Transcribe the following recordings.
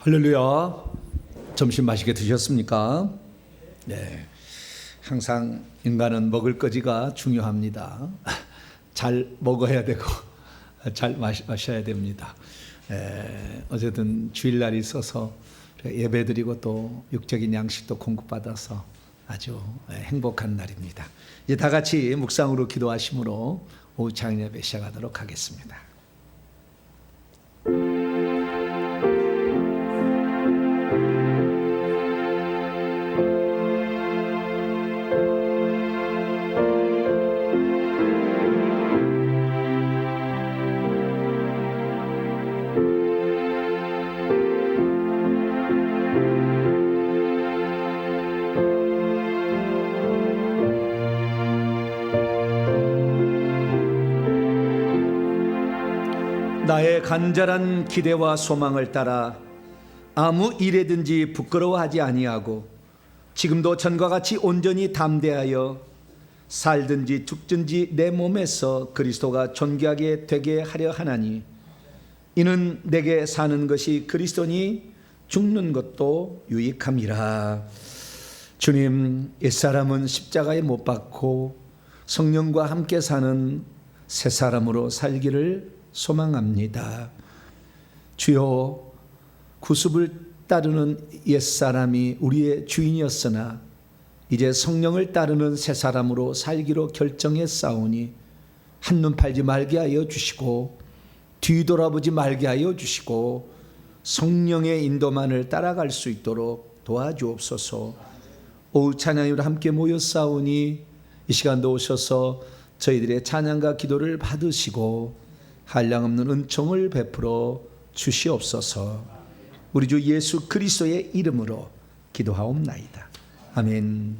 할렐루야. 점심 맛있게 드셨습니까? 네. 항상 인간은 먹을 거지가 중요합니다. 잘 먹어야 되고 잘 마셔야 됩니다. 어쨌든 주일날이 있어서 예배드리고 또 육적인 양식도 공급받아서 아주 행복한 날입니다. 이제 다 같이 묵상으로 기도하심으로 오후 창의 예배 시작하도록 하겠습니다. 나의 간절한 기대와 소망을 따라 아무 일에든지 부끄러워하지 아니하고 지금도 전과 같이 온전히 담대하여 살든지 죽든지 내 몸에서 그리스도가 존귀하게 되게 하려 하나니 이는 내게 사는 것이 그리스도니 죽는 것도 유익함이라. 주님, 옛사람은 십자가에 못 박고 성령과 함께 사는 새 사람으로 살기를 소망합니다. 주여, 구습을 따르는 옛사람이 우리의 주인이었으나 이제 성령을 따르는 새 사람으로 살기로 결정했사오니 한눈 팔지 말게 하여 주시고 뒤돌아보지 말게 하여 주시고 성령의 인도만을 따라갈 수 있도록 도와주옵소서. 오후 찬양으로 함께 모였사오니 이 시간도 오셔서 저희들의 찬양과 기도를 받으시고 한량없는 은총을 베풀어 주시옵소서. 우리 주 예수 그리스도의 이름으로 기도하옵나이다. 아멘.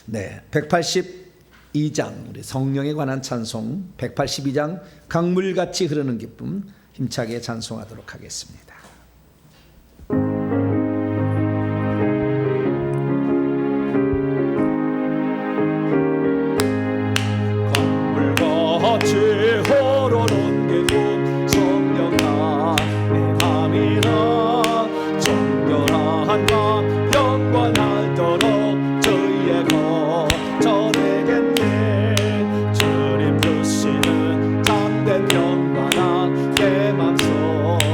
네, 182장 우리 성령에 관한 찬송 182장 강물같이 흐르는 기쁨 힘차게 찬송하도록 하겠습니다. 강물같이 흐르는 기쁨 성령아 내 맘이라 정결한 맘 영원하도록 주의 것 전하겠네. 주님 주시는 참된 영원한 내 맘속에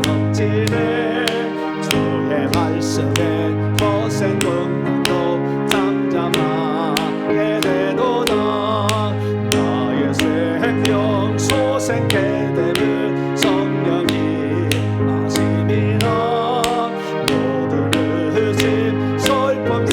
넘치네. 주의 말씀에 거센 꿈도 잠잠하게 되도다. 나의 생명 소생케 되는 성령이 하심이라. 모든 의심 슬픔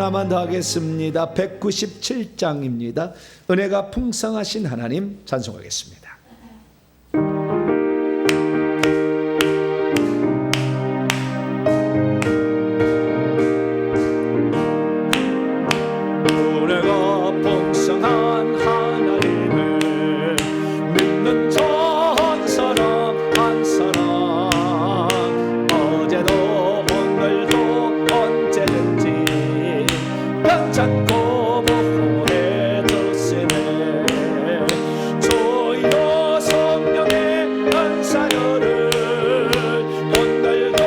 하나만 더 하겠습니다. 197장입니다. 은혜가 풍성하신 하나님 찬송하겠습니다. 은혜가 풍성한 하나님을 믿는 한 사람 한 사람 어제도 오늘도 언제든지 괜찮고 보호해주시네. 주여 성령의 은사를 오늘도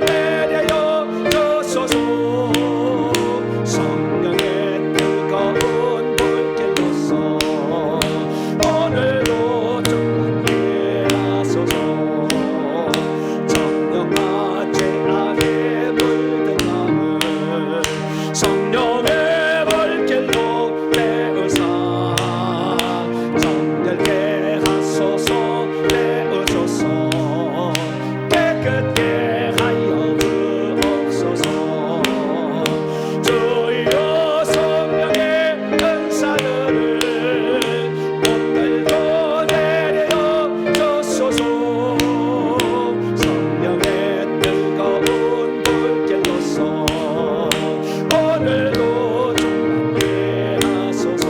내려 주소서. 성령의 뜨거운 불길로서 오늘도 충만케 하소서. 정령아 죄 안에 물든 마음을 성령의 불길로 깨우사 정결케 하소서. 깨우소서. 깨끗게 하여 주옵소서. 주여 성령의 은사를 오늘도 내려 주소서. 성령의 뜨거운 불길로서 오늘도 충만케 하소서.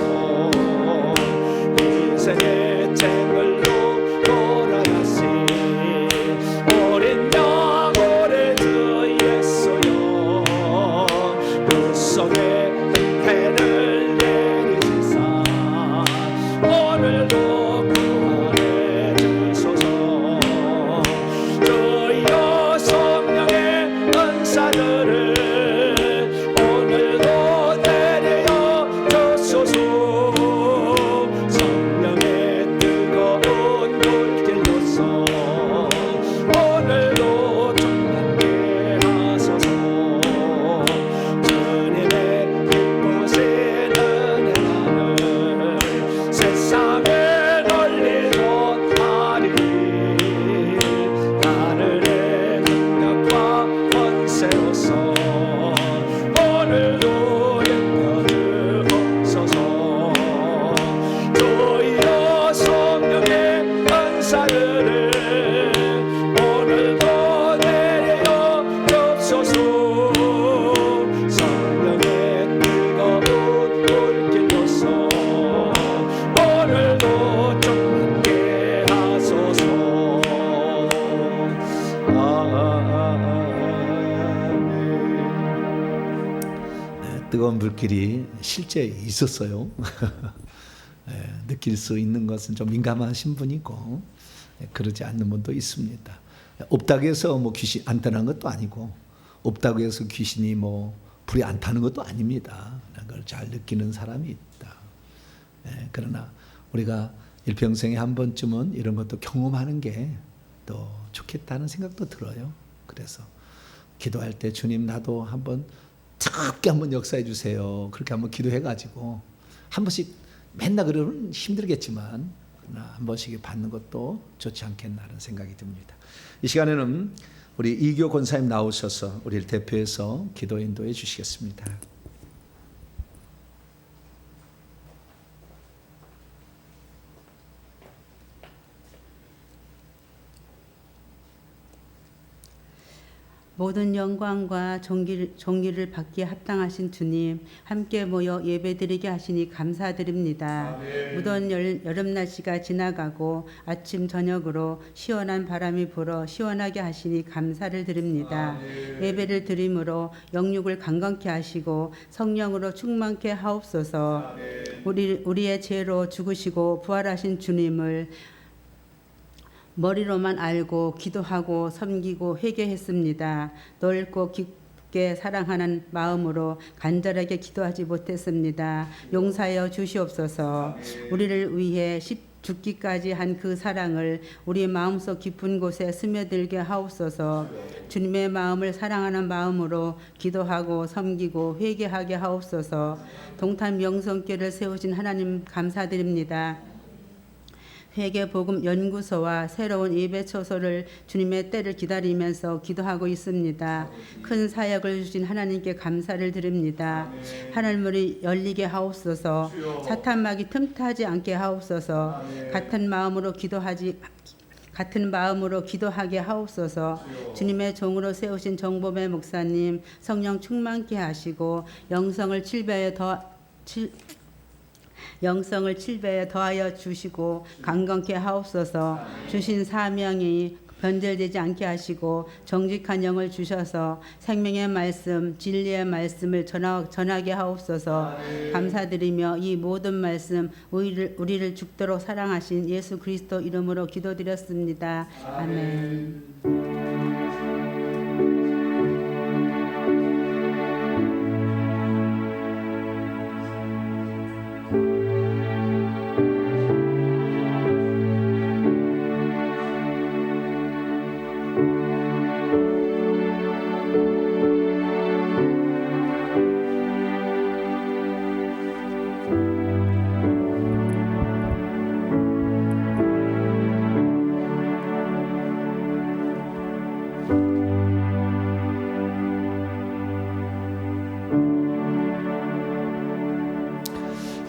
인생의 재물로 돌아가시 어린 양 오래 주 예수여. 그 속에 은혜를 내리시사 오늘도 구원해 주소서. 주여 성령의 은사들을 오늘도 내려 주소서. 성령의 뜨거운 불길로서 오늘도 충만케 하소서. 주님의 기쁘신 은혜만을 세상에 널리고 하리니 하늘의 능력과 권세로서 오늘도 연결을 없소서. 주여 성령의 은사를 오늘도 내려 주소서. 성령의 뜨거운 불길로서 오늘도 충만케 하소서. 아멘. 뜨거운 불길이 실제 있었어요. 느낄 수 있는 것은 좀 민감하신 분이고 그러지 않는 분도 있습니다. 없다고 해서 뭐 귀신 안 타는 것도 아니고 없다고 해서 귀신이 뭐 불이 안 타는 것도 아닙니다. 그걸 잘 느끼는 사람이 있다. 그러나 우리가 일평생에 한 번쯤은 이런 것도 경험하는 게 또 좋겠다는 생각도 들어요. 그래서 기도할 때 주님 나도 한번 뜨겁게 한번 역사해 주세요. 그렇게 한번 기도해가지고 한 번씩 맨날 그러면 힘들겠지만 그러나 한 번씩 받는 것도 좋지 않겠나라는 생각이 듭니다. 이 시간에는 우리 이교 권사님 나오셔서 우리를 대표해서 기도 인도해 주시겠습니다. 모든 영광과 존귀를 받기에 합당하신 주님, 함께 모여 예배드리게 하시니 감사드립니다. 아멘. 무더운 여름 날씨가 지나가고 아침 저녁으로 시원한 바람이 불어 시원하게 하시니 감사를 드립니다. 아멘. 예배를 드림으로 영육을 강건케 하시고 성령으로 충만케 하옵소서. 아멘. 우리의 죄로 죽으시고 부활하신 주님을 머리로만 알고 기도하고 섬기고 회개했습니다. 넓고 깊게 사랑하는 마음으로 간절하게 기도하지 못했습니다. 용서하여 주시옵소서. 우리를 위해 죽기까지 한 그 사랑을 우리 마음속 깊은 곳에 스며들게 하옵소서. 주님의 마음을 사랑하는 마음으로 기도하고 섬기고 회개하게 하옵소서. 동탄 명성교를 세우신 하나님 감사드립니다. 회개복음 연구소와 새로운 예배처소를 주님의 때를 기다리면서 기도하고 있습니다. 큰 사역을 주신 하나님께 감사를 드립니다. 하늘문이 열리게 하옵소서. 사탄막이 틈타지 않게 하옵소서. 같은 마음으로 기도하게 하옵소서. 주님의 종으로 세우신 정보배 목사님 성령 충만케 하시고 영성을 7배에 더하여 주시고 강건케 하옵소서. 주신 사명이 변절되지 않게 하시고 정직한 영을 주셔서 생명의 말씀, 진리의 말씀을 전하게 하옵소서. 감사드리며 이 모든 말씀 우리를 죽도록 사랑하신 예수 그리스도 이름으로 기도드렸습니다. 아멘.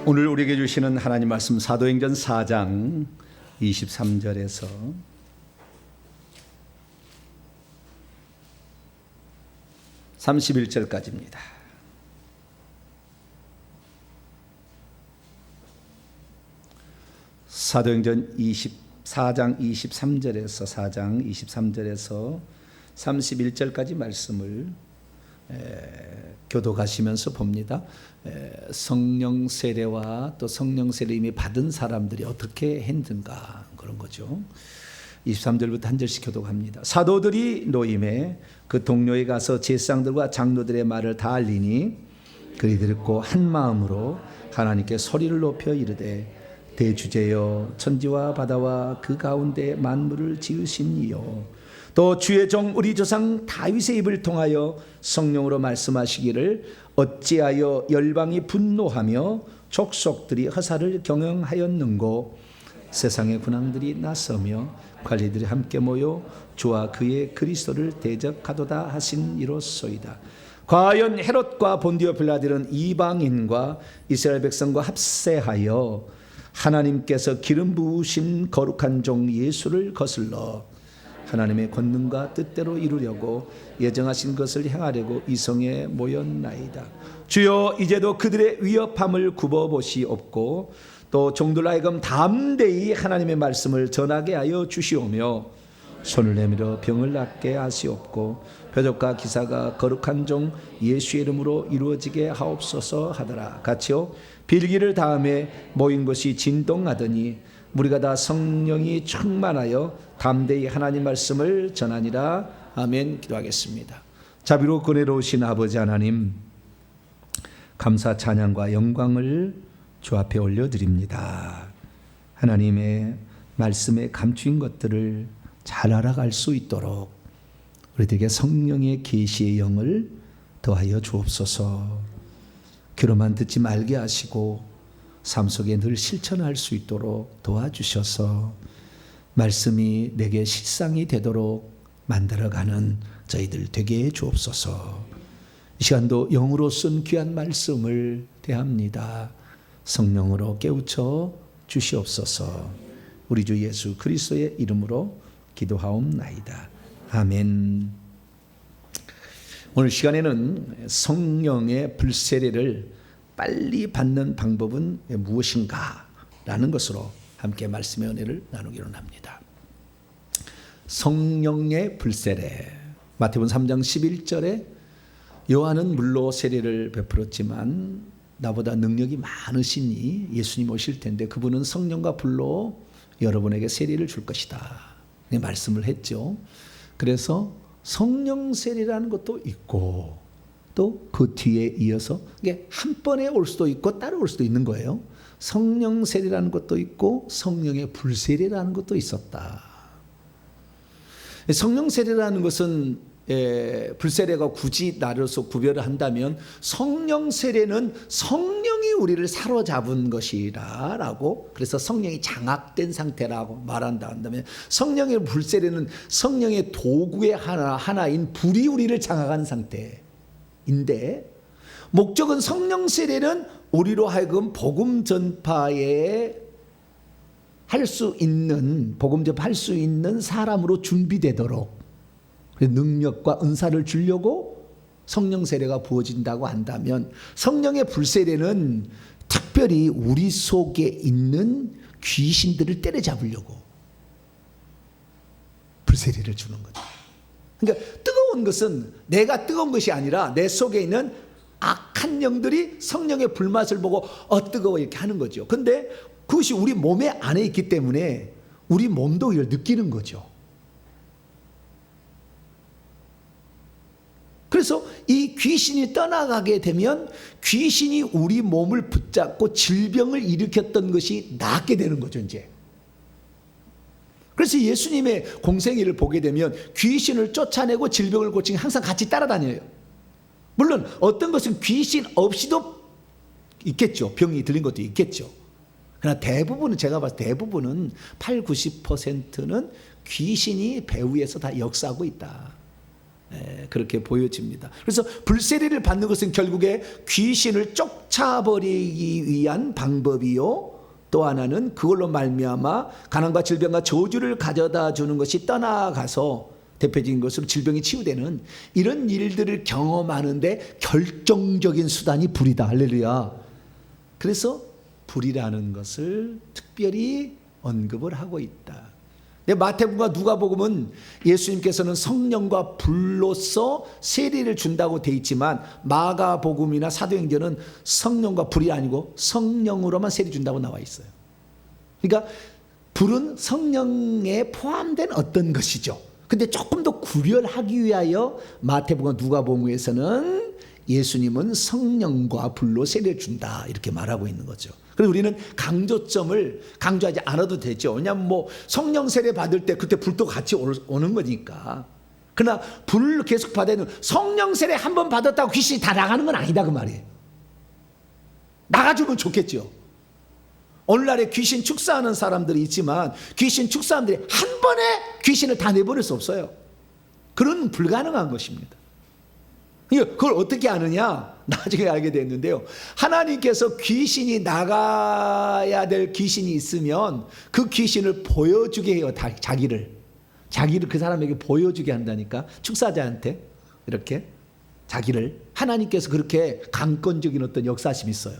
오늘 우리에게 주시는 하나님 말씀 사도행전 4장 23절에서 31절까지입니다. 사도행전 4장 23절에서 31절까지 말씀을 교독하시면서 봅니다. 성령 세례와 또 성령 세례 이미 받은 사람들이 어떻게 했는가 그런 거죠. 23절부터 한 절씩 교독합니다. 사도들이 노임에 그 동료에 가서 제사장들과 장로들의 말을 다 알리니 그리 듣고 한 마음으로 하나님께 소리를 높여 이르되 대주제여 천지와 바다와 그 가운데 만물을 지으신 이요 또 주의 종 우리 조상 다윗의 입을 통하여 성령으로 말씀하시기를 어찌하여 열방이 분노하며 족속들이 허사를 경영하였는고 세상의 군왕들이 나서며 관리들이 함께 모여 주와 그의 그리스도를 대적하도다 하신 이로소이다. 과연 헤롯과 본디오 빌라들은 이방인과 이스라엘 백성과 합세하여 하나님께서 기름 부으신 거룩한 종 예수를 거슬러 하나님의 권능과 뜻대로 이루려고 예정하신 것을 행하려고 이성에 모였나이다. 주여 이제도 그들의 위협함을 굽어보시옵고 또 종들 하여금 담대히 하나님의 말씀을 전하게 하여 주시오며 손을 내밀어 병을 낫게 하시옵고 표적과 기사가 거룩한 종 예수의 이름으로 이루어지게 하옵소서 하더라. 같이요 빌기를 다음에 모인 것이 진동하더니 우리가 다 성령이 충만하여 담대히 하나님 말씀을 전하니라. 아멘. 기도하겠습니다. 자비로 은혜로우신 아버지 하나님, 감사 찬양과 영광을 주 앞에 올려드립니다. 하나님의 말씀에 감추인 것들을 잘 알아갈 수 있도록 우리들에게 성령의 계시의 영을 더하여 주옵소서. 귀로만 듣지 말게 하시고 삶 속에 늘 실천할 수 있도록 도와주셔서 말씀이 내게 실상이 되도록 만들어가는 저희들 되게 해 주옵소서. 이 시간도 영으로 쓴 귀한 말씀을 대합니다. 성령으로 깨우쳐 주시옵소서. 우리 주 예수 그리스도의 이름으로 기도하옵나이다. 아멘. 오늘 시간에는 성령의 불세례를 빨리 받는 방법은 무엇인가 라는 것으로 함께 말씀의 은혜를 나누기로 합니다. 성령의 불세례. 마태복음 3장 11절에 요한은 물로 세례를 베풀었지만 나보다 능력이 많으시니 예수님 오실 텐데 그분은 성령과 불로 여러분에게 세례를 줄 것이다. 말씀을 했죠. 그래서 성령 세례라는 것도 있고 또 그 뒤에 이어서 이게 한 번에 올 수도 있고 따라올 수도 있는 거예요. 성령 세례라는 것도 있고 성령의 불세례라는 것도 있었다. 성령 세례라는 것은 불세례가 굳이 나로서 구별을 한다면 성령 세례는 성령이 우리를 사로잡은 것이라고, 그래서 성령이 장악된 상태라고 말한다 한다면, 성령의 불세례는 성령의 도구의 하나인 불이 우리를 장악한 상태인데, 목적은 성령 세례는 우리로 하여금 복음 전파에 복음 전파할 수 있는 사람으로 준비되도록 능력과 은사를 주려고 성령 세례가 부어진다고 한다면, 성령의 불세례는 특별히 우리 속에 있는 귀신들을 때려잡으려고 불세례를 주는 거죠. 그러니까 뜨거운 것은 내가 뜨거운 것이 아니라 내 속에 있는 악한 영들이 성령의 불맛을 보고 뜨거워 이렇게 하는 거죠. 근데 그것이 우리 몸에 안에 있기 때문에 우리 몸도 이걸 느끼는 거죠. 그래서 이 귀신이 떠나가게 되면 귀신이 우리 몸을 붙잡고 질병을 일으켰던 것이 낫게 되는 거죠, 이제. 그래서 예수님의 공생애를 보게 되면 귀신을 쫓아내고 질병을 고치는 게 항상 같이 따라다녀요. 물론 어떤 것은 귀신 없이도 있겠죠. 병이 들린 것도 있겠죠. 그러나 대부분은, 제가 봤을 때 대부분은 80-90%는 귀신이 배후에서 다 역사하고 있다. 그렇게 보여집니다. 그래서 불세례를 받는 것은 결국에 귀신을 쫓아버리기 위한 방법이요, 또 하나는 그걸로 말미암아 가난과 질병과 저주를 가져다 주는 것이 떠나가서 대표적인 것으로 질병이 치유되는 이런 일들을 경험하는데 결정적인 수단이 불이다. 할렐루야. 그래서 불이라는 것을 특별히 언급을 하고 있다. 마태복음과 누가복음은 예수님께서는 성령과 불로서 세례를 준다고 돼 있지만, 마가복음이나 사도행전은 성령과 불이 아니고 성령으로만 세례 준다고 나와 있어요. 그러니까 불은 성령에 포함된 어떤 것이죠. 근데 조금 더 구별하기 위하여 마태복음과 누가복음에서는 예수님은 성령과 불로 세례를 준다 이렇게 말하고 있는 거죠. 그래서 우리는 강조점을 강조하지 않아도 되죠. 왜냐하면 성령 세례 받을 때 그때 불도 같이 오는 거니까. 그러나 불 계속 받아야 성령 세례 한 번 받았다고 귀신이 다 나가는 건 아니다 그 말이에요. 나가주면 좋겠죠. 오늘날에 귀신 축사하는 사람들이 있지만 귀신 축사함들이 한 번에 귀신을 다 내버릴 수 없어요. 그건 불가능한 것입니다. 그걸 어떻게 아느냐? 나중에 알게 됐는데요. 하나님께서 귀신이 나가야 될 귀신이 있으면 그 귀신을 보여주게 해요. 자기를 그 사람에게 보여주게 한다니까. 축사자한테 이렇게 자기를 하나님께서 그렇게 강권적인 어떤 역사심이 있어요.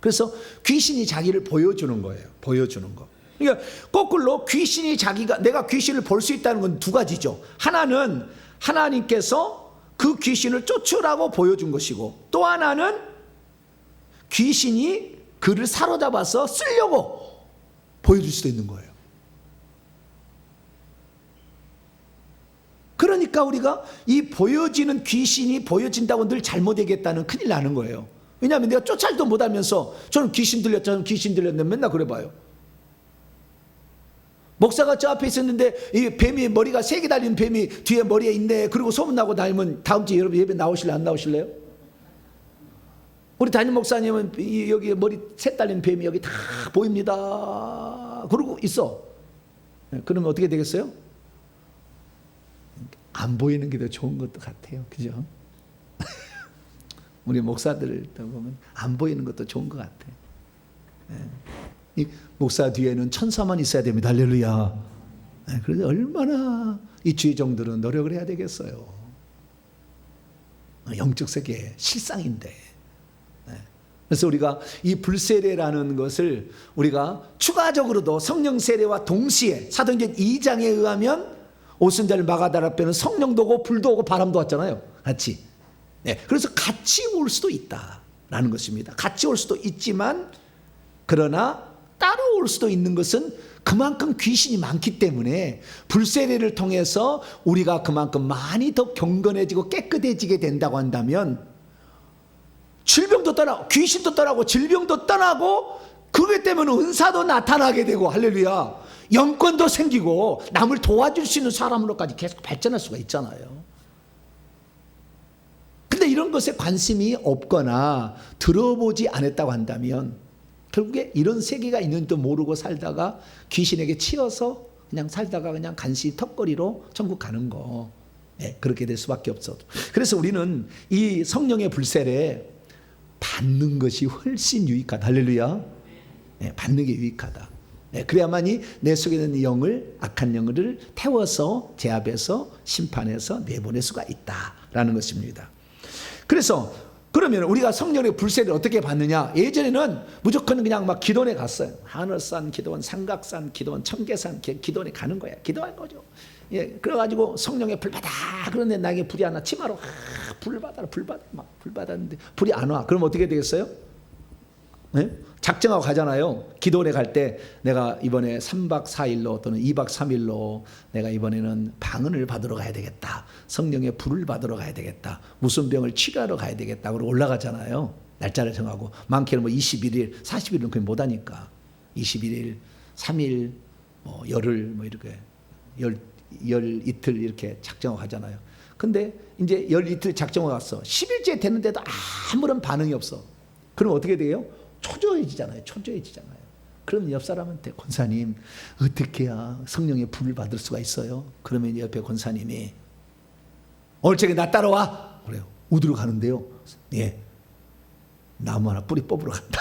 그래서 귀신이 자기를 보여주는 거예요. 보여주는 거. 그러니까 거꾸로 귀신이 내가 귀신을 볼 수 있다는 건 두 가지죠. 하나는 하나님께서 그 귀신을 쫓으라고 보여준 것이고, 또 하나는 귀신이 그를 사로잡아서 쓰려고 보여줄 수도 있는 거예요. 그러니까 우리가 이 보여지는 귀신이 보여진다고 늘 잘못 얘기했다는 큰일 나는 거예요. 왜냐하면 내가 쫓아지도 못하면서 저는 귀신 들렸네 맨날 그래 봐요. 목사가 저 앞에 있었는데 이 뱀이 머리가 3개 달린 뱀이 뒤에 머리에 있네. 그리고 소문나고 다니면 다음 주에 여러분 예배 나오실래요? 안 나오실래요? 우리 담임 목사님은 여기 머리 3 달린 뱀이 여기 다 보입니다. 그러고 있어. 그러면 어떻게 되겠어요? 안 보이는 게 더 좋은 것도 같아요. 그죠? 우리 목사들 보면 안 보이는 것도 좋은 것 같아요. 이 목사 뒤에는 천사만 있어야 됩니다. 할렐루야. 그래서 얼마나 이 주의종들은 노력을 해야 되겠어요. 영적 세계의 실상인데. 그래서 우리가 이 불세례라는 것을 우리가 추가적으로도 성령 세례와 동시에 사도행전 2장에 의하면 오순절 마가다라 앞에는 성령도 오고 불도 오고 바람도 왔잖아요. 같이. 그래서 같이 올 수도 있다라는 것입니다. 같이 올 수도 있지만, 그러나 따로 올 수도 있는 것은 그만큼 귀신이 많기 때문에 불세례를 통해서 우리가 그만큼 많이 더 경건해지고 깨끗해지게 된다고 한다면 질병도 떠나고 귀신도 떠나고 질병도 떠나고, 그것 때문에 은사도 나타나게 되고, 할렐루야, 영권도 생기고 남을 도와줄 수 있는 사람으로까지 계속 발전할 수가 있잖아요. 것에 관심이 없거나 들어보지 않았다고 한다면 결국에 이런 세계가 있는지도 모르고 살다가 귀신에게 치여서 그냥 살다가 그냥 간신히 턱걸이로 천국 가는 거. 네, 그렇게 될 수밖에 없어. 그래서 우리는 이 성령의 불세례 받는 것이 훨씬 유익하다. 할렐루야. 네, 받는 게 유익하다. 네, 그래야만이 내 속에 있는 영을, 악한 영을 태워서 제압해서 심판해서 내보낼 수가 있다라는 것입니다. 그래서 그러면 우리가 성령의 불세를 어떻게 받느냐? 예전에는 무조건 그냥 막 기도원에 갔어요. 하늘산 기도원, 삼각산 기도원, 청계산 기도원에 가는 거야. 기도한 거죠. 예, 그래가지고 성령의 불 받아. 그런데 나에게 불이 안 와. 치마로 불 받아라, 불 받아, 막 불 받았는데 불이 안 와. 그럼 어떻게 되겠어요? 네? 작정하고 가잖아요. 기도원에 갈 때 내가 이번에 3박 4일로 또는 2박 3일로 내가 이번에는 방언을 받으러 가야 되겠다. 성령의 불을 받으러 가야 되겠다. 무슨 병을 치료하러 가야 되겠다. 그러고 올라가잖아요. 날짜를 정하고. 많게는 뭐 21일, 40일은 거의 못하니까 21일, 3일, 뭐 열흘 뭐 이렇게 열 이틀 이렇게 작정하고 가잖아요. 근데 이제 열 이틀 작정하고 갔어. 10일째 됐는데도 아무런 반응이 없어. 그럼 어떻게 돼요? 초조해지잖아요. 초조해지잖아요. 그럼 옆 사람한테 권사님 어떻게 해야 성령의 불을 받을 수가 있어요? 그러면 옆에 권사님이 오늘 저기 나 따라와. 그래요. 어디로 가는데요? 예, 나무 하나 뿌리 뽑으러 간다.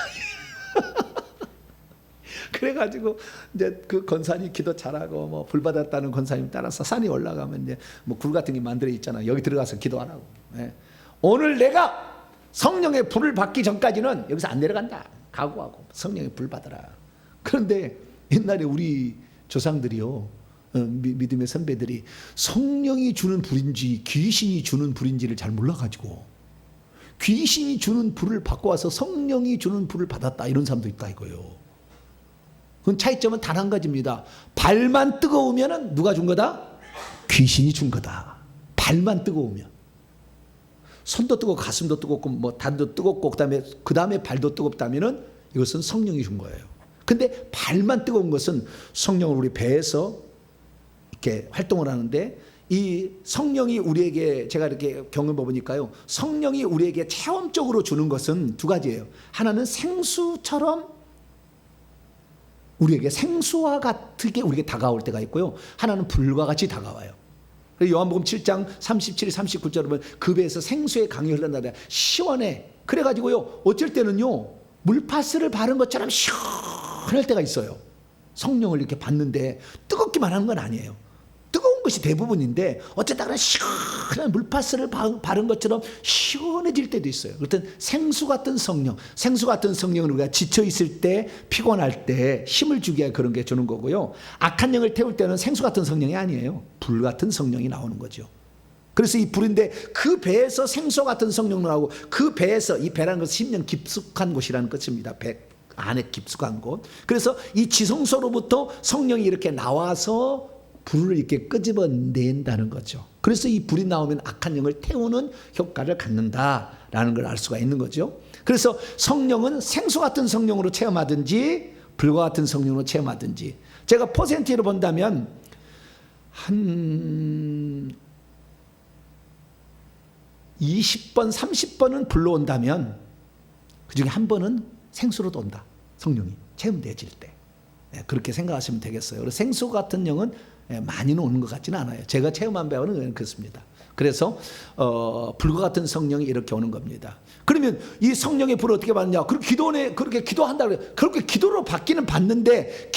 그래가지고 이제 그 권사님 기도 잘하고 뭐 불 받았다는 권사님 따라서 산에 올라가면 이제 뭐 굴 같은 게 만들어 있잖아. 여기 들어가서 기도하라고. 예. 오늘 내가 성령의 불을 받기 전까지는 여기서 안 내려간다. 각오하고 성령의 불 받아라. 그런데 옛날에 우리 조상들이요, 믿음의 선배들이 성령이 주는 불인지 귀신이 주는 불인지를 잘 몰라가지고 귀신이 주는 불을 받고 와서 성령이 주는 불을 받았다 이런 사람도 있다 이거예요. 그건 차이점은 단 한 가지입니다. 발만 뜨거우면 누가 준 거다? 귀신이 준 거다. 발만 뜨거우면. 손도 뜨겁고 가슴도 뜨겁고 뭐 단도 뜨겁고 그다음에 발도 뜨겁다면은 이것은 성령이 준 거예요. 근데 발만 뜨거운 것은 성령을 우리 배에서 이렇게 활동을 하는데 이 성령이 우리에게 제가 이렇게 경험해 보니까요. 성령이 우리에게 체험적으로 주는 것은 두 가지예요. 하나는 생수처럼 우리에게 생수와 같게 우리에게 다가올 때가 있고요. 하나는 불과 같이 다가와요. 요한복음 7장 37, 39절에 보면 그 배에서 생수의 강이 흘러나다 시원해. 그래가지고요 어쩔 때는요 물파스를 바른 것처럼 시원할 때가 있어요. 성령을 이렇게 받는데 뜨겁기만 하는 건 아니에요. 뜨거운 것이 대부분인데 어쨌다가 시원한 물파스를 바른 것처럼 시원해질 때도 있어요. 그렇든 생수 같은 성령, 생수 같은 성령은 우리가 지쳐 있을 때, 피곤할 때 힘을 주기 위해 그런 게 주는 거고요. 악한 영을 태울 때는 생수 같은 성령이 아니에요. 불 같은 성령이 나오는 거죠. 그래서 이 불인데 그 배에서 생수 같은 성령 나오고 그 배에서 이 배라는 것은 심령 깊숙한 곳이라는 것입니다. 배 안에 깊숙한 곳. 그래서 이 지성소로부터 성령이 이렇게 나와서 불을 이렇게 끄집어낸다는 거죠. 그래서 이 불이 나오면 악한 영을 태우는 효과를 갖는다라는 걸 알 수가 있는 거죠. 그래서 성령은 생수 같은 성령으로 체험하든지 불과 같은 성령으로 체험하든지 제가 퍼센트로 본다면 한 20번, 30번은 불로 온다면 그중에 한 번은 생수로도 온다. 성령이 체험되어질 때. 그렇게 생각하시면 되겠어요. 그래서 생수 같은 영은 많이는 오는 것 같지는 않아요. 제가 체험한 바는 그렇습니다. 그래서 불과 같은 성령이 이렇게 오는 겁니다. 그러면 이 성령의 불을 어떻게 받느냐? 그렇게 기도원에 그렇게 기도한다 그래요. 그렇게 기도로 받기는 받는데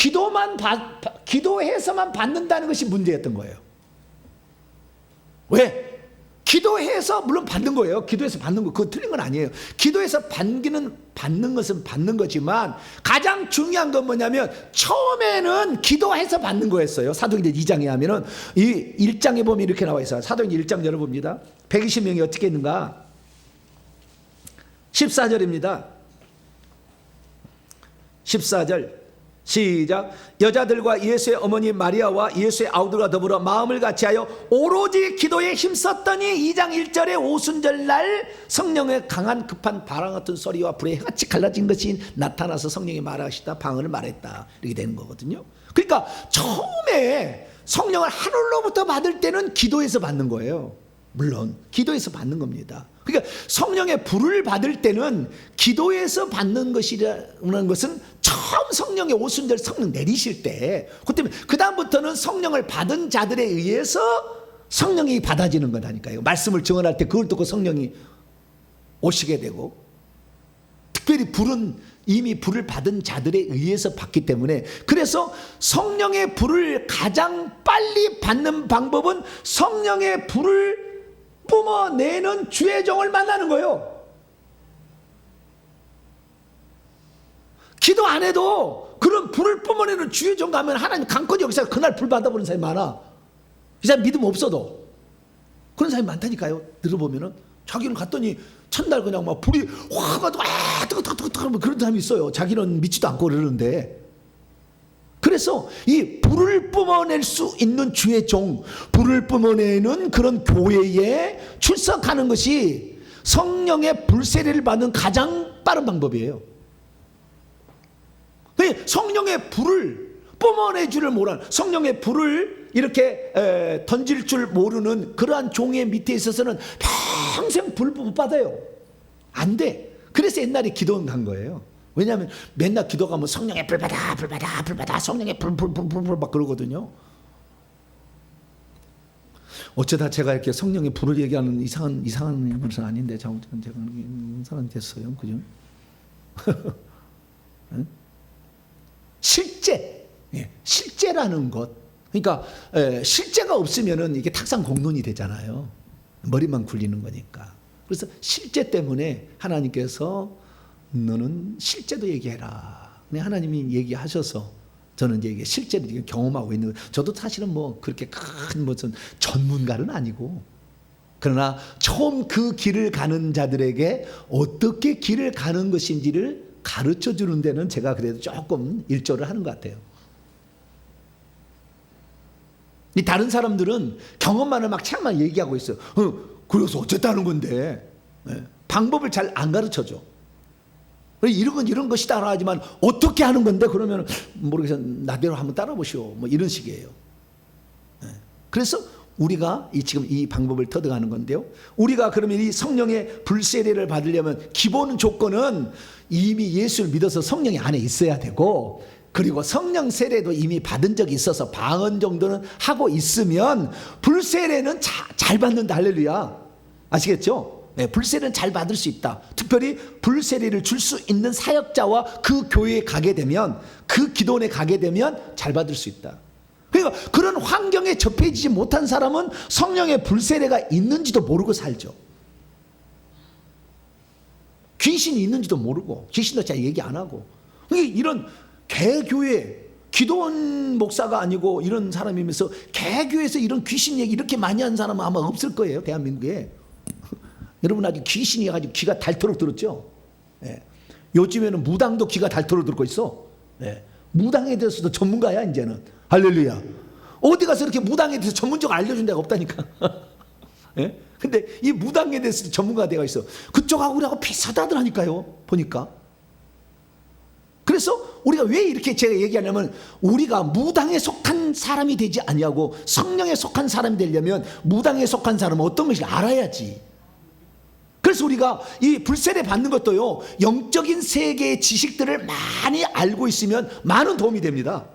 기도해서만 받는다는 것이 문제였던 거예요. 왜? 기도해서 물론 받는 거예요. 기도해서 받는 거 그거 틀린 건 아니에요. 기도해서 받는 것은 받는 거지만 가장 중요한 건 뭐냐면 처음에는 기도해서 받는 거였어요. 사도행전 2장에 하면은 이 1장에 보면 이렇게 나와 있어요. 사도행전 1장 열어봅니다. 120명이 어떻게 있는가? 14절입니다. 14절 시작. 여자들과 예수의 어머니 마리아와 예수의 아우들과 더불어 마음을 같이하여 오로지 기도에 힘썼더니 2장 1절에 오순절 날 성령의 강한 급한 바람 같은 소리와 불의 해같이 갈라진 것이 나타나서 성령이 말하시다 방언을 말했다 이렇게 되는 거거든요. 그러니까 처음에 성령을 하늘로부터 받을 때는 기도해서 받는 거예요. 물론 기도에서 받는 겁니다. 그러니까 성령의 불을 받을 때는 기도에서 받는 것이라는 것은 처음 성령의 오순절 성령 내리실 때, 그때 그 다음부터는 성령을 받은 자들에 의해서 성령이 받아지는 거다니까요. 말씀을 증언할 때 그걸 듣고 성령이 오시게 되고, 특별히 불은 이미 불을 받은 자들에 의해서 받기 때문에, 그래서 성령의 불을 가장 빨리 받는 방법은 성령의 불을 뿜어내는 주의 종을 만나는 거예요. 기도 안 해도 그런 불을 뿜어내는 주의 종 가면 하나님 강권이 역사가 그날 불 받아보는 사람이 많아. 이 사람 믿음 없어도 그런 사람이 많다니까요. 들어보면은 자기는 갔더니 첫날 그냥 막 불이 확 가지고 뜨거 그런 사람이 있어요. 자기는 믿지도 않고 그러는데. 그래서 이 불을 뿜어낼 수 있는 주의 종, 불을 뿜어내는 그런 교회에 출석하는 것이 성령의 불세례를 받는 가장 빠른 방법이에요. 성령의 불을 뿜어내 줄을 모르는, 성령의 불을 이렇게 던질 줄 모르는 그러한 종의 밑에 있어서는 평생 불 못 받아요. 안 돼. 그래서 옛날에 기도원 간 거예요. 왜냐하면 맨날 기도 가면 성령의 불 받아, 불 받아, 불 받아, 성령의 불 막 그러거든요. 어쩌다 제가 이렇게 성령의 불을 얘기하는 이상한 것은 아닌데 제가 이상한 됐어요, 그죠? 실제라는 것. 그러니까 실제가 없으면은 이게 탁상 공론이 되잖아요. 머리만 굴리는 거니까. 그래서 실제 때문에 하나님께서 너는 실제도 얘기해라. 하나님이 얘기하셔서 저는 이제 실제로 경험하고 있는 거예요. 저도 사실은 뭐 그렇게 큰 무슨 전문가는 아니고, 그러나 처음 그 길을 가는 자들에게 어떻게 길을 가는 것인지를 가르쳐 주는 데는 제가 그래도 조금 일조를 하는 것 같아요. 이 다른 사람들은 경험만을 막 책만 얘기하고 있어요. 그래서 어쨌다는 건데 방법을 잘 안 가르쳐 줘. 이런 건 이런 것이다 하지만 어떻게 하는 건데 그러면 모르겠어, 나대로 한번 따라 보시오, 뭐 이런 식이에요. 그래서 우리가 지금 이 방법을 터득하는 건데요. 우리가 그러면 이 성령의 불세례를 받으려면 기본 조건은 이미 예수를 믿어서 성령이 안에 있어야 되고, 그리고 성령 세례도 이미 받은 적이 있어서 방언 정도는 하고 있으면 불세례는 잘 받는다. 할렐루야. 아시겠죠? 네, 불세례는 잘 받을 수 있다. 특별히 불세례를 줄 수 있는 사역자와 그 교회에 가게 되면, 그 기도원에 가게 되면 잘 받을 수 있다. 그러니까 그런 환경에 접해지지 못한 사람은 성령의 불세례가 있는지도 모르고 살죠. 귀신이 있는지도 모르고, 귀신도 잘 얘기 안 하고. 이런 개교회, 기도원 목사가 아니고 이런 사람이면서 개교에서 이런 귀신 얘기 이렇게 많이 하는 사람은 아마 없을 거예요, 대한민국에. 여러분 아직 귀신이 가지고 귀가 닳도록 들었죠. 예. 요즘에는 무당도 귀가 닳도록 듣고 있어. 예. 무당에 대해서도 전문가야 이제는. 할렐루야. 어디 가서 이렇게 무당에 대해서 전문적으로 알려준 데가 없다니까. 예? 근데 이 무당에 대해서 전문가가 되어 있어. 그쪽하고 우리하고 비슷하더라니까요, 보니까. 그래서 우리가 왜 이렇게 제가 얘기하냐면, 우리가 무당에 속한 사람이 되지 아니하고 성령에 속한 사람이 되려면 무당에 속한 사람은 어떤 것을 알아야지. 그래서 우리가 이 불세례 받는 것도요, 영적인 세계의 지식들을 많이 알고 있으면 많은 도움이 됩니다.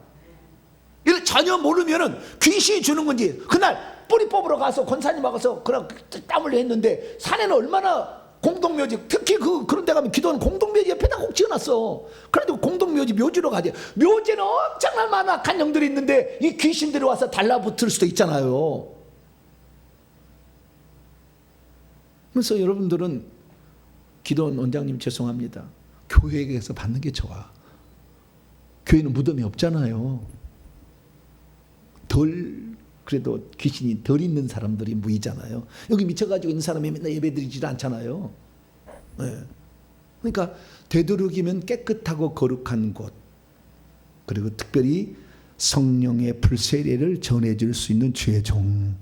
이걸 전혀 모르면은 귀신이 주는 건지, 그날 뿌리 뽑으러 가서 권사님하고 가서 그냥 땀 흘려 했는데, 산에는 얼마나 공동묘지, 특히 그런 데 가면 기도는 공동묘지 옆에다 꼭 지어놨어. 그래도 공동묘지, 묘지로 가야 돼. 묘지는 엄청난 만악한 영들이 있는데 이 귀신들이 와서 달라붙을 수도 있잖아요. 그래서 여러분들은, 기도원 원장님 죄송합니다, 교회에서 받는 게 좋아. 교회는 무덤이 없잖아요. 그래도 귀신이 덜 있는 사람들이 무이잖아요. 여기 미쳐가지고 있는 사람이 맨날 예배드리지 않잖아요. 네. 그러니까 되도록이면 깨끗하고 거룩한 곳, 그리고 특별히 성령의 불세례를 전해줄 수 있는 주의 종,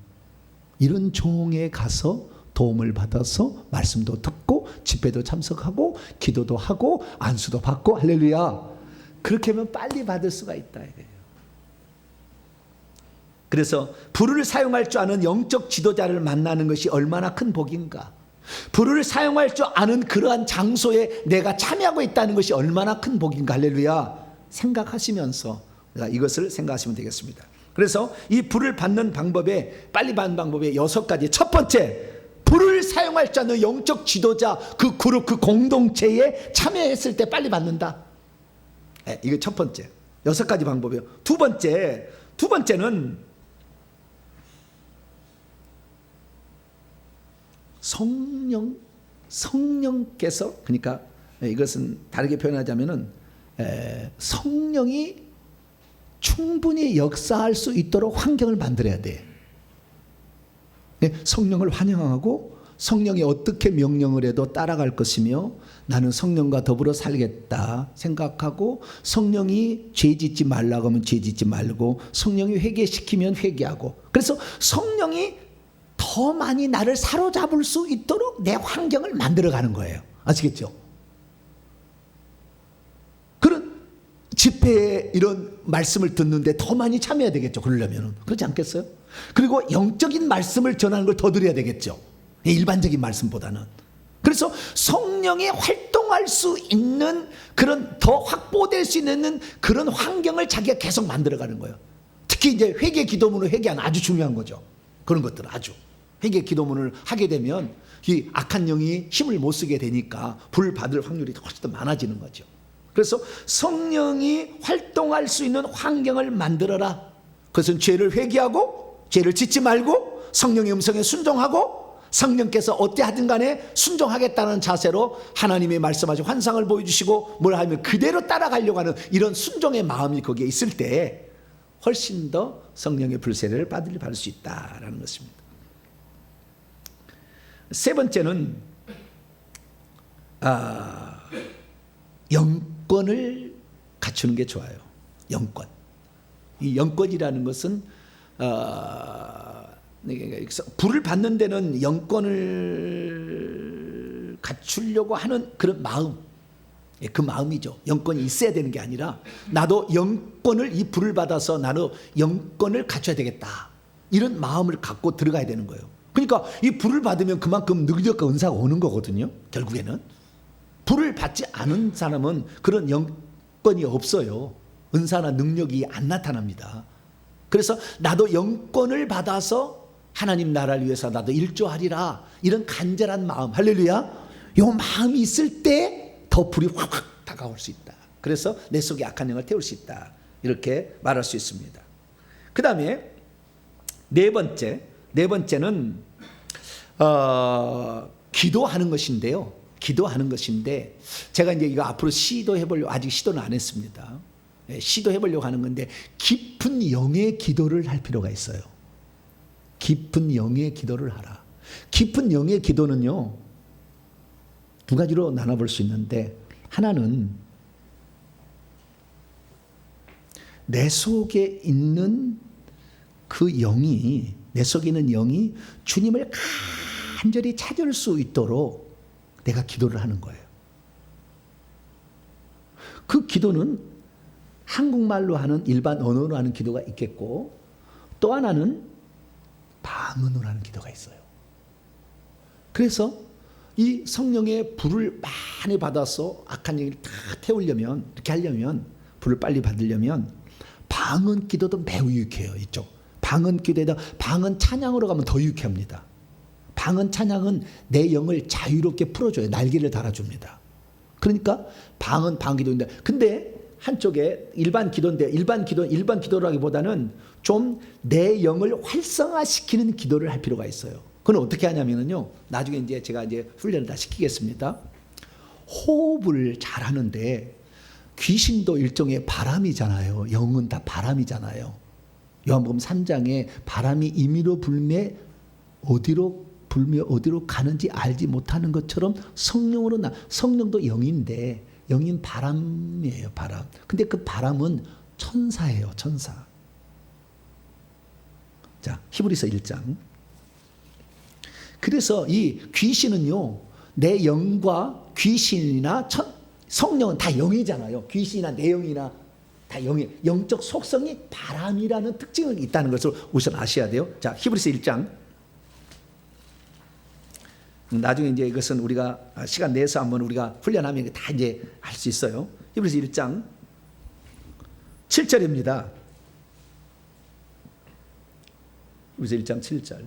이런 종에 가서 도움을 받아서 말씀도 듣고 집회도 참석하고 기도도 하고 안수도 받고, 할렐루야. 그렇게 하면 빨리 받을 수가 있다 이거예요. 그래서 불을 사용할 줄 아는 영적 지도자를 만나는 것이 얼마나 큰 복인가. 불을 사용할 줄 아는 그러한 장소에 내가 참여하고 있다는 것이 얼마나 큰 복인가. 할렐루야. 생각하시면서 이것을 생각하시면 되겠습니다. 그래서 이 불을 받는 방법에, 빨리 받는 방법에 6가지. 첫 번째, 불을 사용할 줄 아는 영적 지도자, 그 그룹, 그 공동체에 참여했을 때 빨리 받는다. 이게 첫 번째. 6가지 방법이에요. 두 번째는 성령께서, 그러니까 이것은 다르게 표현하자면은 성령이 충분히 역사할 수 있도록 환경을 만들어야 돼. 성령을 환영하고 성령이 어떻게 명령을 해도 따라갈 것이며 나는 성령과 더불어 살겠다 생각하고, 성령이 죄 짓지 말라고 하면 죄 짓지 말고, 성령이 회개시키면 회개하고, 그래서 성령이 더 많이 나를 사로잡을 수 있도록 내 환경을 만들어가는 거예요. 아시겠죠? 그런 집회에 이런 말씀을 듣는데 더 많이 참여해야 되겠죠. 그러려면. 그렇지 않겠어요? 그리고 영적인 말씀을 전하는 걸 더 드려야 되겠죠. 일반적인 말씀보다는. 그래서 성령이 활동할 수 있는 그런, 더 확보될 수 있는 그런 환경을 자기가 계속 만들어가는 거예요. 특히 이제 회개 기도문을 회개하는, 아주 중요한 거죠. 그런 것들 아주. 회개 기도문을 하게 되면 이 악한 영이 힘을 못 쓰게 되니까 불 받을 확률이 훨씬 더 많아지는 거죠. 그래서 성령이 활동할 수 있는 환경을 만들어라. 그것은 죄를 회개하고 죄를 짓지 말고 성령의 음성에 순종하고, 성령께서 어찌하든 간에 순종하겠다는 자세로 하나님의 말씀하신 환상을 보여주시고 뭘 하면 그대로 따라가려고 하는 이런 순종의 마음이 거기에 있을 때 훨씬 더 성령의 불세례를 받을 수 있다라는 것입니다. 세 번째는 영권을 갖추는 게 좋아요. 영권. 이 영권이라는 것은 불을 받는 데는 영권을 갖추려고 하는 그런 마음, 그 마음이죠. 영권이 있어야 되는 게 아니라 나도 영권을, 이 불을 받아서 나도 영권을 갖춰야 되겠다, 이런 마음을 갖고 들어가야 되는 거예요. 그러니까 이 불을 받으면 그만큼 능력과 은사가 오는 거거든요. 결국에는 불을 받지 않은 사람은 그런 영권이 없어요. 은사나 능력이 안 나타납니다. 그래서 나도 영권을 받아서 하나님 나라를 위해서 나도 일조하리라, 이런 간절한 마음, 할렐루야, 이 마음이 있을 때 더 불이 확 다가올 수 있다. 그래서 내 속에 악한 영을 태울 수 있다, 이렇게 말할 수 있습니다. 그 다음에 네 번째는 기도하는 것인데요. 기도하는 것인데, 제가 이제 이거 앞으로 시도해보려고, 아직 시도는 안 했습니다. 시도해보려고 하는 건데, 깊은 영의 기도를 할 필요가 있어요. 깊은 영의 기도를 하라. 깊은 영의 기도는요, 두 가지로 나눠볼 수 있는데, 하나는 내 속에 있는 그 영이, 내 속에 있는 영이 주님을 간절히 찾을 수 있도록 내가 기도를 하는 거예요. 그 기도는 한국말로 하는, 일반 언어로 하는 기도가 있겠고, 또 하나는 방언으로 하는 기도가 있어요. 그래서 이 성령의 불을 많이 받아서 악한 영을 다 태우려면, 이렇게 하려면, 불을 빨리 받으려면 방언 기도도 매우 유익해요. 이쪽 방언 기도에다 방언 찬양으로 가면 더 유익합니다. 방언 찬양은 내 영을 자유롭게 풀어줘요. 날개를 달아줍니다. 그러니까 방언 기도인데, 근데 한쪽에 일반 기도라기보다는 좀 내 영을 활성화시키는 기도를 할 필요가 있어요. 그건 어떻게 하냐면요, 나중에 이제 제가 훈련을 다 시키겠습니다. 호흡을 잘 하는데, 귀신도 일종의 바람이잖아요. 영은 다 바람이잖아요. 요한복음 3장에 바람이 임의로 불매 어디로 가는지 알지 못하는 것처럼 성령도 영인데, 영인 바람이에요. 바람. 근데 그 바람은 천사예요. 천사. 자, 히브리서 1장. 그래서 이 귀신은요, 내 영과 귀신이나 성령은 다 영이잖아요. 귀신이나 내 영이나 다 영적 속성이 바람이라는 특징이 있다는 것을 우선 아셔야 돼요. 자, 히브리서 1장. 나중에 이제 이것은 우리가 시간 내서 한번 우리가 훈련하면 다 이제 할 수 있어요. 히브리서 1장 7절입니다. 히브리서 1장 7절.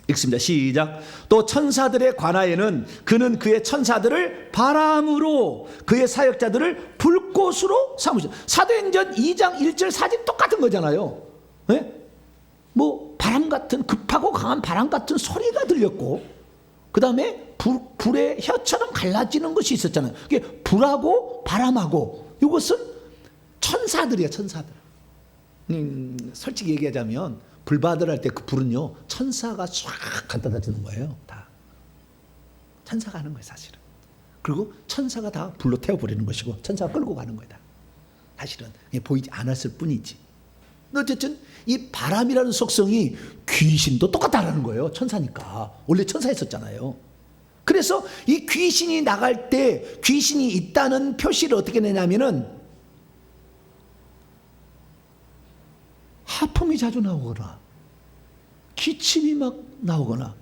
읽습니다. 시작. 또 천사들에 관하여는 그는 그의 천사들을 바람으로 그의 사역자들을 불꽃으로 삼으셨다. 사도행전 2장 1절 4절 똑같은 거잖아요. 네? 뭐 바람 같은 급하고 강한 바람 같은 소리가 들렸고 그 다음에 불의 혀처럼 갈라지는 것이 있었잖아요. 이게 불하고 바람하고 이것은 천사들이에요. 천사들. 솔직히 얘기하자면 불바다를 할 때 그 불은요 천사가 쫙 갖다 주는 거예요. 다 천사가 하는 거예요 사실은. 그리고 천사가 다 불로 태워버리는 것이고 천사가 끌고 가는 거다. 사실은 보이지 않았을 뿐이지. 어쨌든 이 바람이라는 속성이 귀신도 똑같다라는 거예요. 천사니까. 원래 천사였었잖아요. 그래서 이 귀신이 나갈 때 귀신이 있다는 표시를 어떻게 내냐면은 하품이 자주 나오거나 기침이 막 나오거나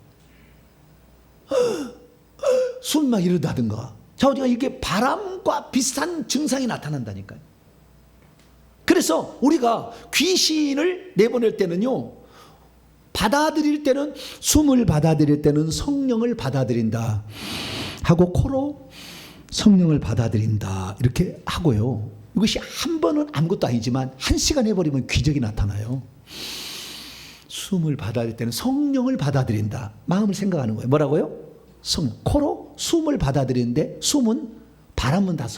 숨 막 이러다든가 자우지가 이게 바람과 비슷한 증상이 나타난다니까요. 그래서 우리가 귀신을 내보낼 때는요 받아들일 때는 숨을 받아들일 때는 성령을 받아들인다 하고 코로 성령을 받아들인다 이렇게 하고요. 이것이 한 번은 아무것도 아니지만 한 시간 해버리면 기적이 나타나요. 숨을 받아들일 때는 성령을 받아들인다. 마음을 생각하는 거예요. 뭐라고요? 성령. 코로 숨을 받아들이는데 숨은 바람은 다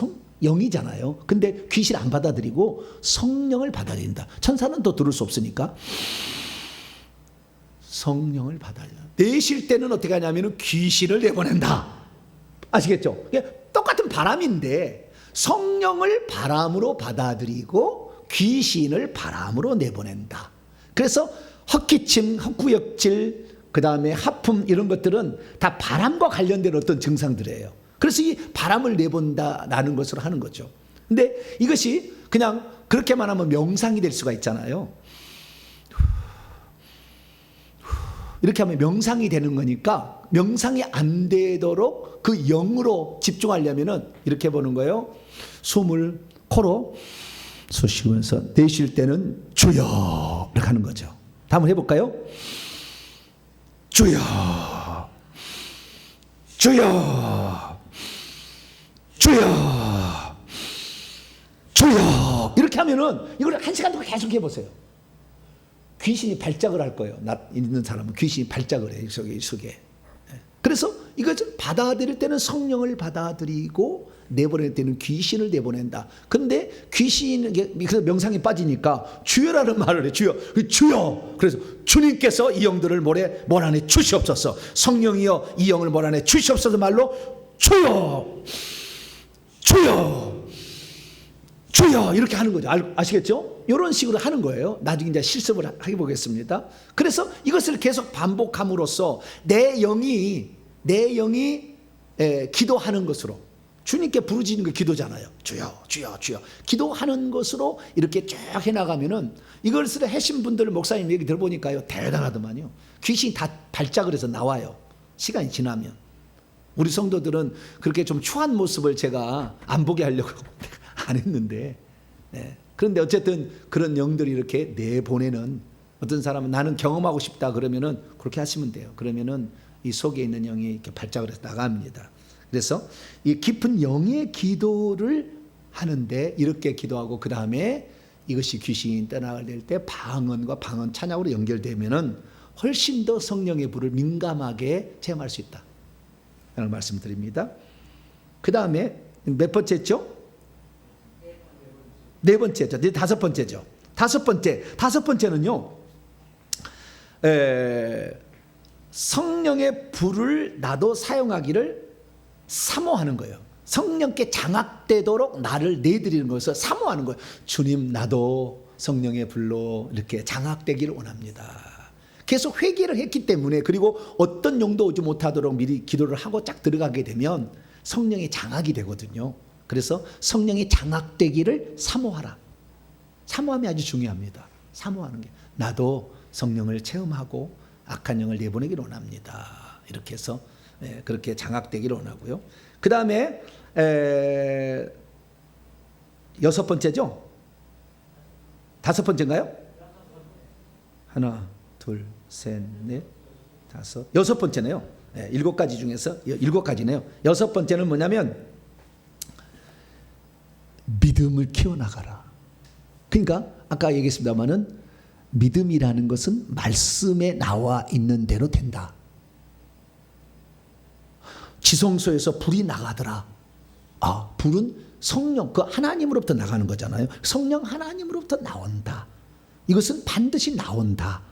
영이잖아요. 근데 귀신 안 받아들이고 성령을 받아들인다. 천사는 또 들을 수 없으니까 성령을 받아들인다. 내쉴 때는 어떻게 하냐면 귀신을 내보낸다. 아시겠죠? 똑같은 바람인데 성령을 바람으로 받아들이고 귀신을 바람으로 내보낸다. 그래서 헛기침, 헛구역질, 그 다음에 하품 이런 것들은 다 바람과 관련된 어떤 증상들이에요. 그래서 이 바람을 내본다라는 것으로 하는 거죠. 근데 이것이 그냥 그렇게만 하면 명상이 될 수가 있잖아요. 이렇게 하면 명상이 되는 거니까 명상이 안 되도록 그 영으로 집중하려면은 이렇게 보는 거예요. 숨을 코로 쑤시면서 내쉴 때는 주여 이렇게 하는 거죠. 한번 해볼까요? 주여 주여 주여 주여 이렇게 하면은 이걸 한 시간 동안 계속 해보세요. 귀신이 발작을 할 거예요. 나 있는 사람은 귀신이 발작을 해요. 속에. 그래서 이것을 받아들일 때는 성령을 받아들이고 내보낼 때는 귀신을 내보낸다. 근데 귀신은 그래서 명상에 빠지니까 주여라는 말을 해. 주여. 주여. 그래서 주님께서 이 영들을 몰아내 주시옵소서. 성령이여 이 영을 몰아내 주시옵소서 말로 주여. 주여. 주여 이렇게 하는 거죠. 아시겠죠? 이런 식으로 하는 거예요. 나중에 이제 실습을 해보겠습니다. 그래서 이것을 계속 반복함으로써 내 영이 기도하는 것으로 주님께 부르짖는 게 기도잖아요. 주여 주여 주여 기도하는 것으로 이렇게 쭉 해나가면은 이것을 하신 분들 목사님 얘기 들어보니까요 대단하더만요. 귀신이 다 발작을 해서 나와요. 시간이 지나면. 우리 성도들은 그렇게 좀 추한 모습을 제가 안 보게 하려고 안 했는데 그런데 어쨌든 그런 영들이 이렇게 내보내는 어떤 사람은 나는 경험하고 싶다 그러면은 그렇게 하시면 돼요. 그러면은 이 속에 있는 영이 이렇게 발작을 해서 나갑니다. 그래서 이 깊은 영의 기도를 하는데 이렇게 기도하고 그 다음에 이것이 귀신이 떠나갈 때 방언과 방언 찬양으로 연결되면은 훨씬 더 성령의 불을 민감하게 체험할 수 있다. 라는 말씀드립니다. 그 다음에 몇 번째죠? 네 번째죠. 이제 다섯 번째죠. 다섯 번째는요. 성령의 불을 나도 사용하기를 사모하는 거예요. 성령께 장악되도록 나를 내드리는 것을 사모하는 거예요. 주님 나도 성령의 불로 이렇게 장악되기를 원합니다. 계속 회개를 했기 때문에 그리고 어떤 용도 오지 못하도록 미리 기도를 하고 쫙 들어가게 되면 성령의 장악이 되거든요. 그래서 성령이 장악되기를 사모하라. 사모함이 아주 중요합니다. 사모하는 게. 나도 성령을 체험하고 악한 영을 내보내기를 원합니다. 이렇게 해서 그렇게 장악되기를 원하고요. 그 다음에 6번째죠? 5번째인가요? 하나, 둘, 셋, 넷, 다섯, 6번째네요. 7가지 중에서 7가지네요. 6번째는 뭐냐면 믿음을 키워나가라. 그러니까 아까 얘기했습니다마는 믿음이라는 것은 말씀에 나와 있는 대로 된다. 지성소에서 불이 나가더라. 불은 성령, 그 하나님으로부터 나가는 거잖아요. 성령 하나님으로부터 나온다. 이것은 반드시 나온다.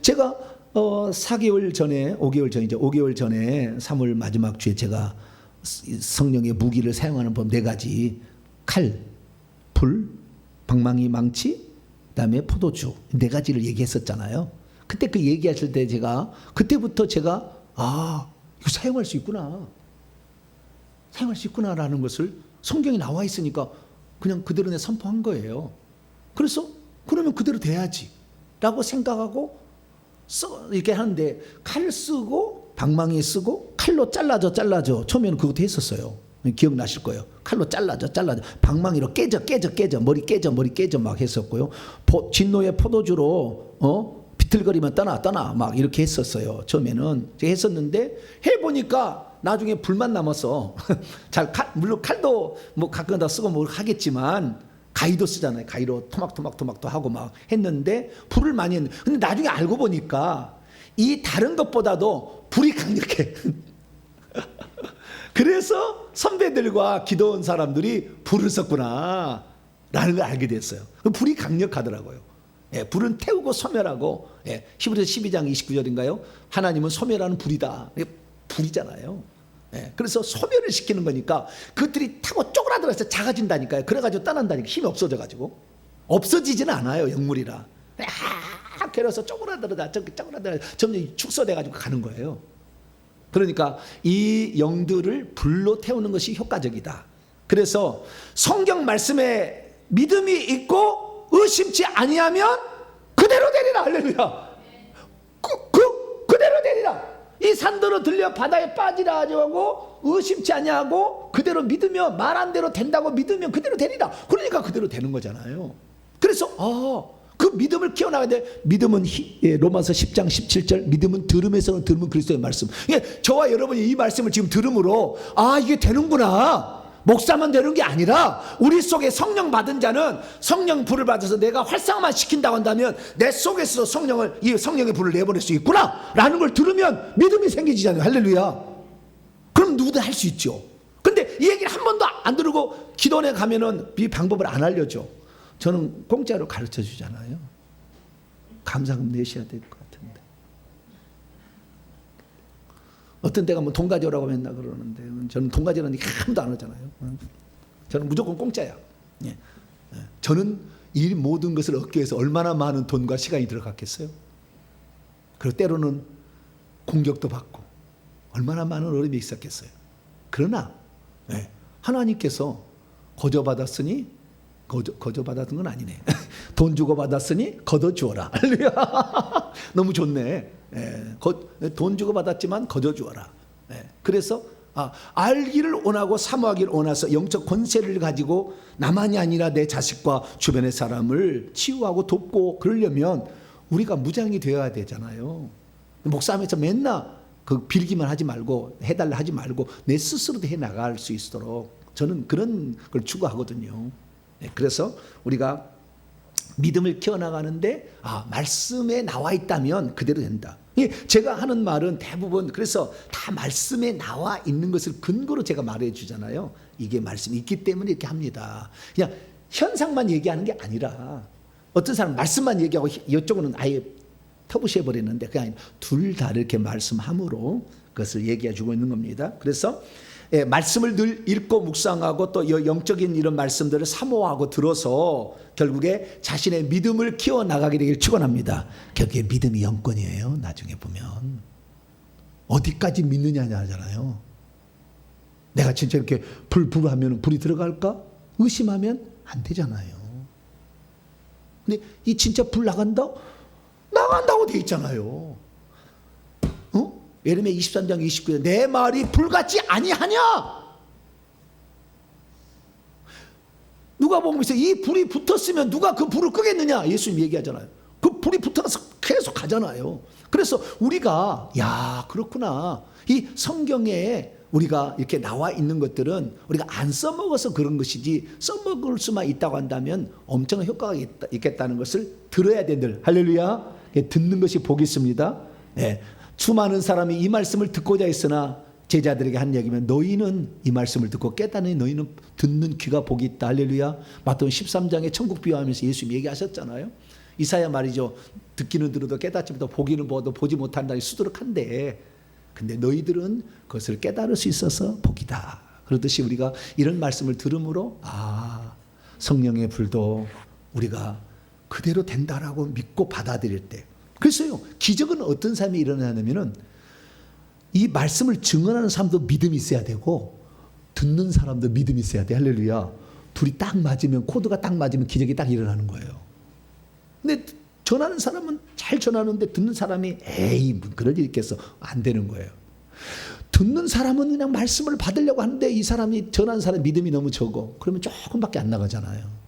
제가 4개월 전에, 5개월 전에 3월 마지막 주에 제가 성령의 무기를 사용하는 법 4가지, 칼, 불, 방망이, 망치, 그다음에 포도주 4가지를 얘기했었잖아요. 그때 그 얘기하실 때 그때부터 제가 이거 사용할 수 있구나. 사용할 수 있구나라는 것을 성경에 나와 있으니까 그냥 그대로 내 선포한 거예요. 그래서 그러면 그대로 돼야지 라고 생각하고 이렇게 하는데, 칼 쓰고 방망이 쓰고 칼로 잘라줘 처음에는 그것도 했었어요. 기억나실 거예요. 칼로 잘라줘 방망이로 깨져 머리 깨져 막 했었고요. 진노의 포도주로 비틀거리면 떠나 막 이렇게 했었어요. 처음에는 제가 했었는데 해보니까 나중에 불만 남았어. 물론 칼도 뭐 가끔 다 쓰고 뭐 하겠지만 가위도 쓰잖아요. 가위로 토막토막도 하고 막 했는데 불을 많이 했는데, 근데 나중에 알고 보니까 이 다른 것보다도 불이 강력해. 그래서 선배들과 기도원 사람들이 불을 썼구나 라는 걸 알게 됐어요. 불이 강력하더라고요. 불은 태우고 소멸하고, 히브리서 12장 29절인가요? 하나님은 소멸하는 불이다. 불이잖아요. 그래서 소멸을 시키는 거니까 그것들이 타고 쪼그라들어서 작아진다니까요. 그래가지고 떠난다니까. 힘이 없어져가지고. 없어지지는 않아요, 영물이라. 그래서 쪼그라들어다 점점 축소돼가지고 가는 거예요. 그러니까 이 영들을 불로 태우는 것이 효과적이다. 그래서 성경 말씀에 믿음이 있고 의심치 아니하면 그대로 되리라. 할렐루야. 그대로 되리라. 이 산더러 들려 바다에 빠지라 하고 의심치 아니하고 그대로 믿으면, 말한 대로 된다고 믿으면 그대로 되리라. 그러니까 그대로 되는 거잖아요. 그래서 그 믿음을 키워나가야 돼. 믿음은 로마서 10장 17절, 믿음은 들음에서 들으면 그리스도의 말씀. 저와 여러분이 이 말씀을 지금 들음으로 이게 되는구나. 목사만 되는 게 아니라 우리 속에 성령 받은 자는 성령 불을 받아서 내가 활성화만 시킨다고 한다면 내 속에서 이 성령의 불을 내보낼 수 있구나 라는 걸 들으면 믿음이 생기잖아요. 할렐루야. 그럼 누구든 할 수 있죠. 근데 이 얘기를 한 번도 안 들고 기도원에 가면은 이 방법을 안 알려줘. 저는 공짜로 가르쳐 주잖아요. 감사금 내셔야 될 것 같은데. 어떤 데가 뭐 돈 가져오라고 맨날 그러는데 저는 돈 가져오라는 게 아무도 안 하잖아요. 저는 무조건 공짜야. 저는 이 모든 것을 얻기 위해서 얼마나 많은 돈과 시간이 들어갔겠어요. 그리고 때로는 공격도 받고 얼마나 많은 어려움이 있었겠어요. 그러나 하나님께서 거저받았으니 거저받았던 건 아니네. 돈 주고 받았으니 거둬주어라. 너무 좋네. 돈 주고 받았지만 거둬주어라. 그래서 알기를 원하고 사모하기를 원해서 영적 권세를 가지고 나만이 아니라 내 자식과 주변의 사람을 치유하고 돕고 그러려면 우리가 무장이 되어야 되잖아요. 목사하면서 맨날 그 빌기만 하지 말고 해달라 하지 말고 내 스스로도 해나갈 수 있도록 저는 그런 걸 추구하거든요. 그래서 우리가 믿음을 키워나가는데 말씀에 나와 있다면 그대로 된다. 제가 하는 말은 대부분 그래서 다 말씀에 나와 있는 것을 근거로 제가 말해 주잖아요. 이게 말씀이 있기 때문에 이렇게 합니다. 그냥 현상만 얘기하는 게 아니라 어떤 사람은 말씀만 얘기하고 이쪽은 아예 터부시해 버리는데 그냥 둘 다 이렇게 말씀함으로 그것을 얘기해 주고 있는 겁니다. 그래서 말씀을 늘 읽고 묵상하고 또 영적인 이런 말씀들을 사모하고 들어서 결국에 자신의 믿음을 키워나가게 되길 축원합니다. 결국에 믿음이 영권이에요. 나중에 보면 어디까지 믿느냐잖아요. 내가 진짜 이렇게 불하면 불이 들어갈까? 의심하면 안 되잖아요. 근데 이 진짜 불 나간다? 나간다고 돼 있잖아요. 예레미야 23장 29절 내 말이 불같이 아니하냐? 누가 보면 이 불이 붙었으면 누가 그 불을 끄겠느냐? 예수님 얘기하잖아요. 그 불이 붙어서 계속 가잖아요. 그래서 우리가 야 그렇구나. 이 성경에 우리가 이렇게 나와 있는 것들은 우리가 안 써먹어서 그런 것이지 써먹을 수만 있다고 한다면 엄청난 효과가 있겠다는 것을 들어야 된들. 할렐루야. 듣는 것이 복이 있습니다. 네. 수많은 사람이 이 말씀을 듣고자 했으나 제자들에게 한 얘기면 너희는 이 말씀을 듣고 깨닫는 너희는 듣는 귀가 복이 있다. 할렐루야. 마태복음 13장에 천국 비유하면서 예수님 얘기하셨잖아요. 이사야 말이죠. 듣기는 들어도 깨닫지 못하고 보기는 보아도 보지 못한다. 수두룩한데 근데 너희들은 그것을 깨달을 수 있어서 복이다. 그렇듯이 우리가 이런 말씀을 들음으로 성령의 불도 우리가 그대로 된다라고 믿고 받아들일 때 그래서요 기적은 어떤 삶이 일어나냐면은 이 말씀을 증언하는 사람도 믿음이 있어야 되고 듣는 사람도 믿음이 있어야 돼. 할렐루야. 둘이 딱 맞으면 코드가 딱 맞으면 기적이 딱 일어나는 거예요. 근데 전하는 사람은 잘 전하는데 듣는 사람이 에이 그럴 일 있겠어 안 되는 거예요. 듣는 사람은 그냥 말씀을 받으려고 하는데 이 사람이 전하는 사람 믿음이 너무 적어. 그러면 조금밖에 안 나가잖아요.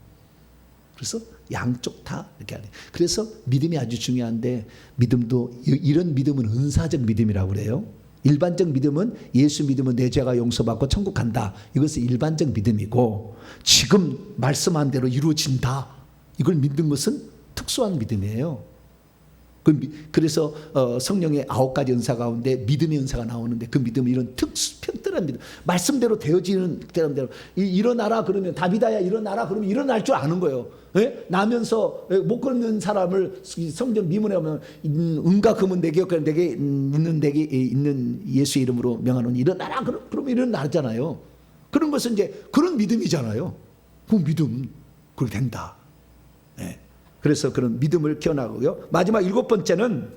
그래서 양쪽 다 이렇게 하네. 그래서 믿음이 아주 중요한데 믿음도 이런 믿음은 은사적 믿음이라고 그래요. 일반적 믿음은 예수 믿으면 내 죄가 용서받고 천국 간다. 이것은 일반적 믿음이고 지금 말씀한 대로 이루어진다. 이걸 믿는 것은 특수한 믿음이에요. 그래서 성령의 9가지 은사 가운데 믿음의 은사가 나오는데 그 믿음은 이런 특별한 믿음. 말씀대로 되어지는 대로 일어나라 그러면 다비다야 일어나라 그러면 일어날 줄 아는 거예요. 예? 나면서 못 걷는 사람을 성전 미문에 오면 은과 금은 내게 없고 내게 있는 예수의 이름으로 명하노니 일어나라 그러면 일어나잖아요. 그런 것은 이제 그런 믿음이잖아요. 그 믿음 그렇게 된다. 예. 그래서 그런 믿음을 키워나가고요. 마지막 일곱 번째는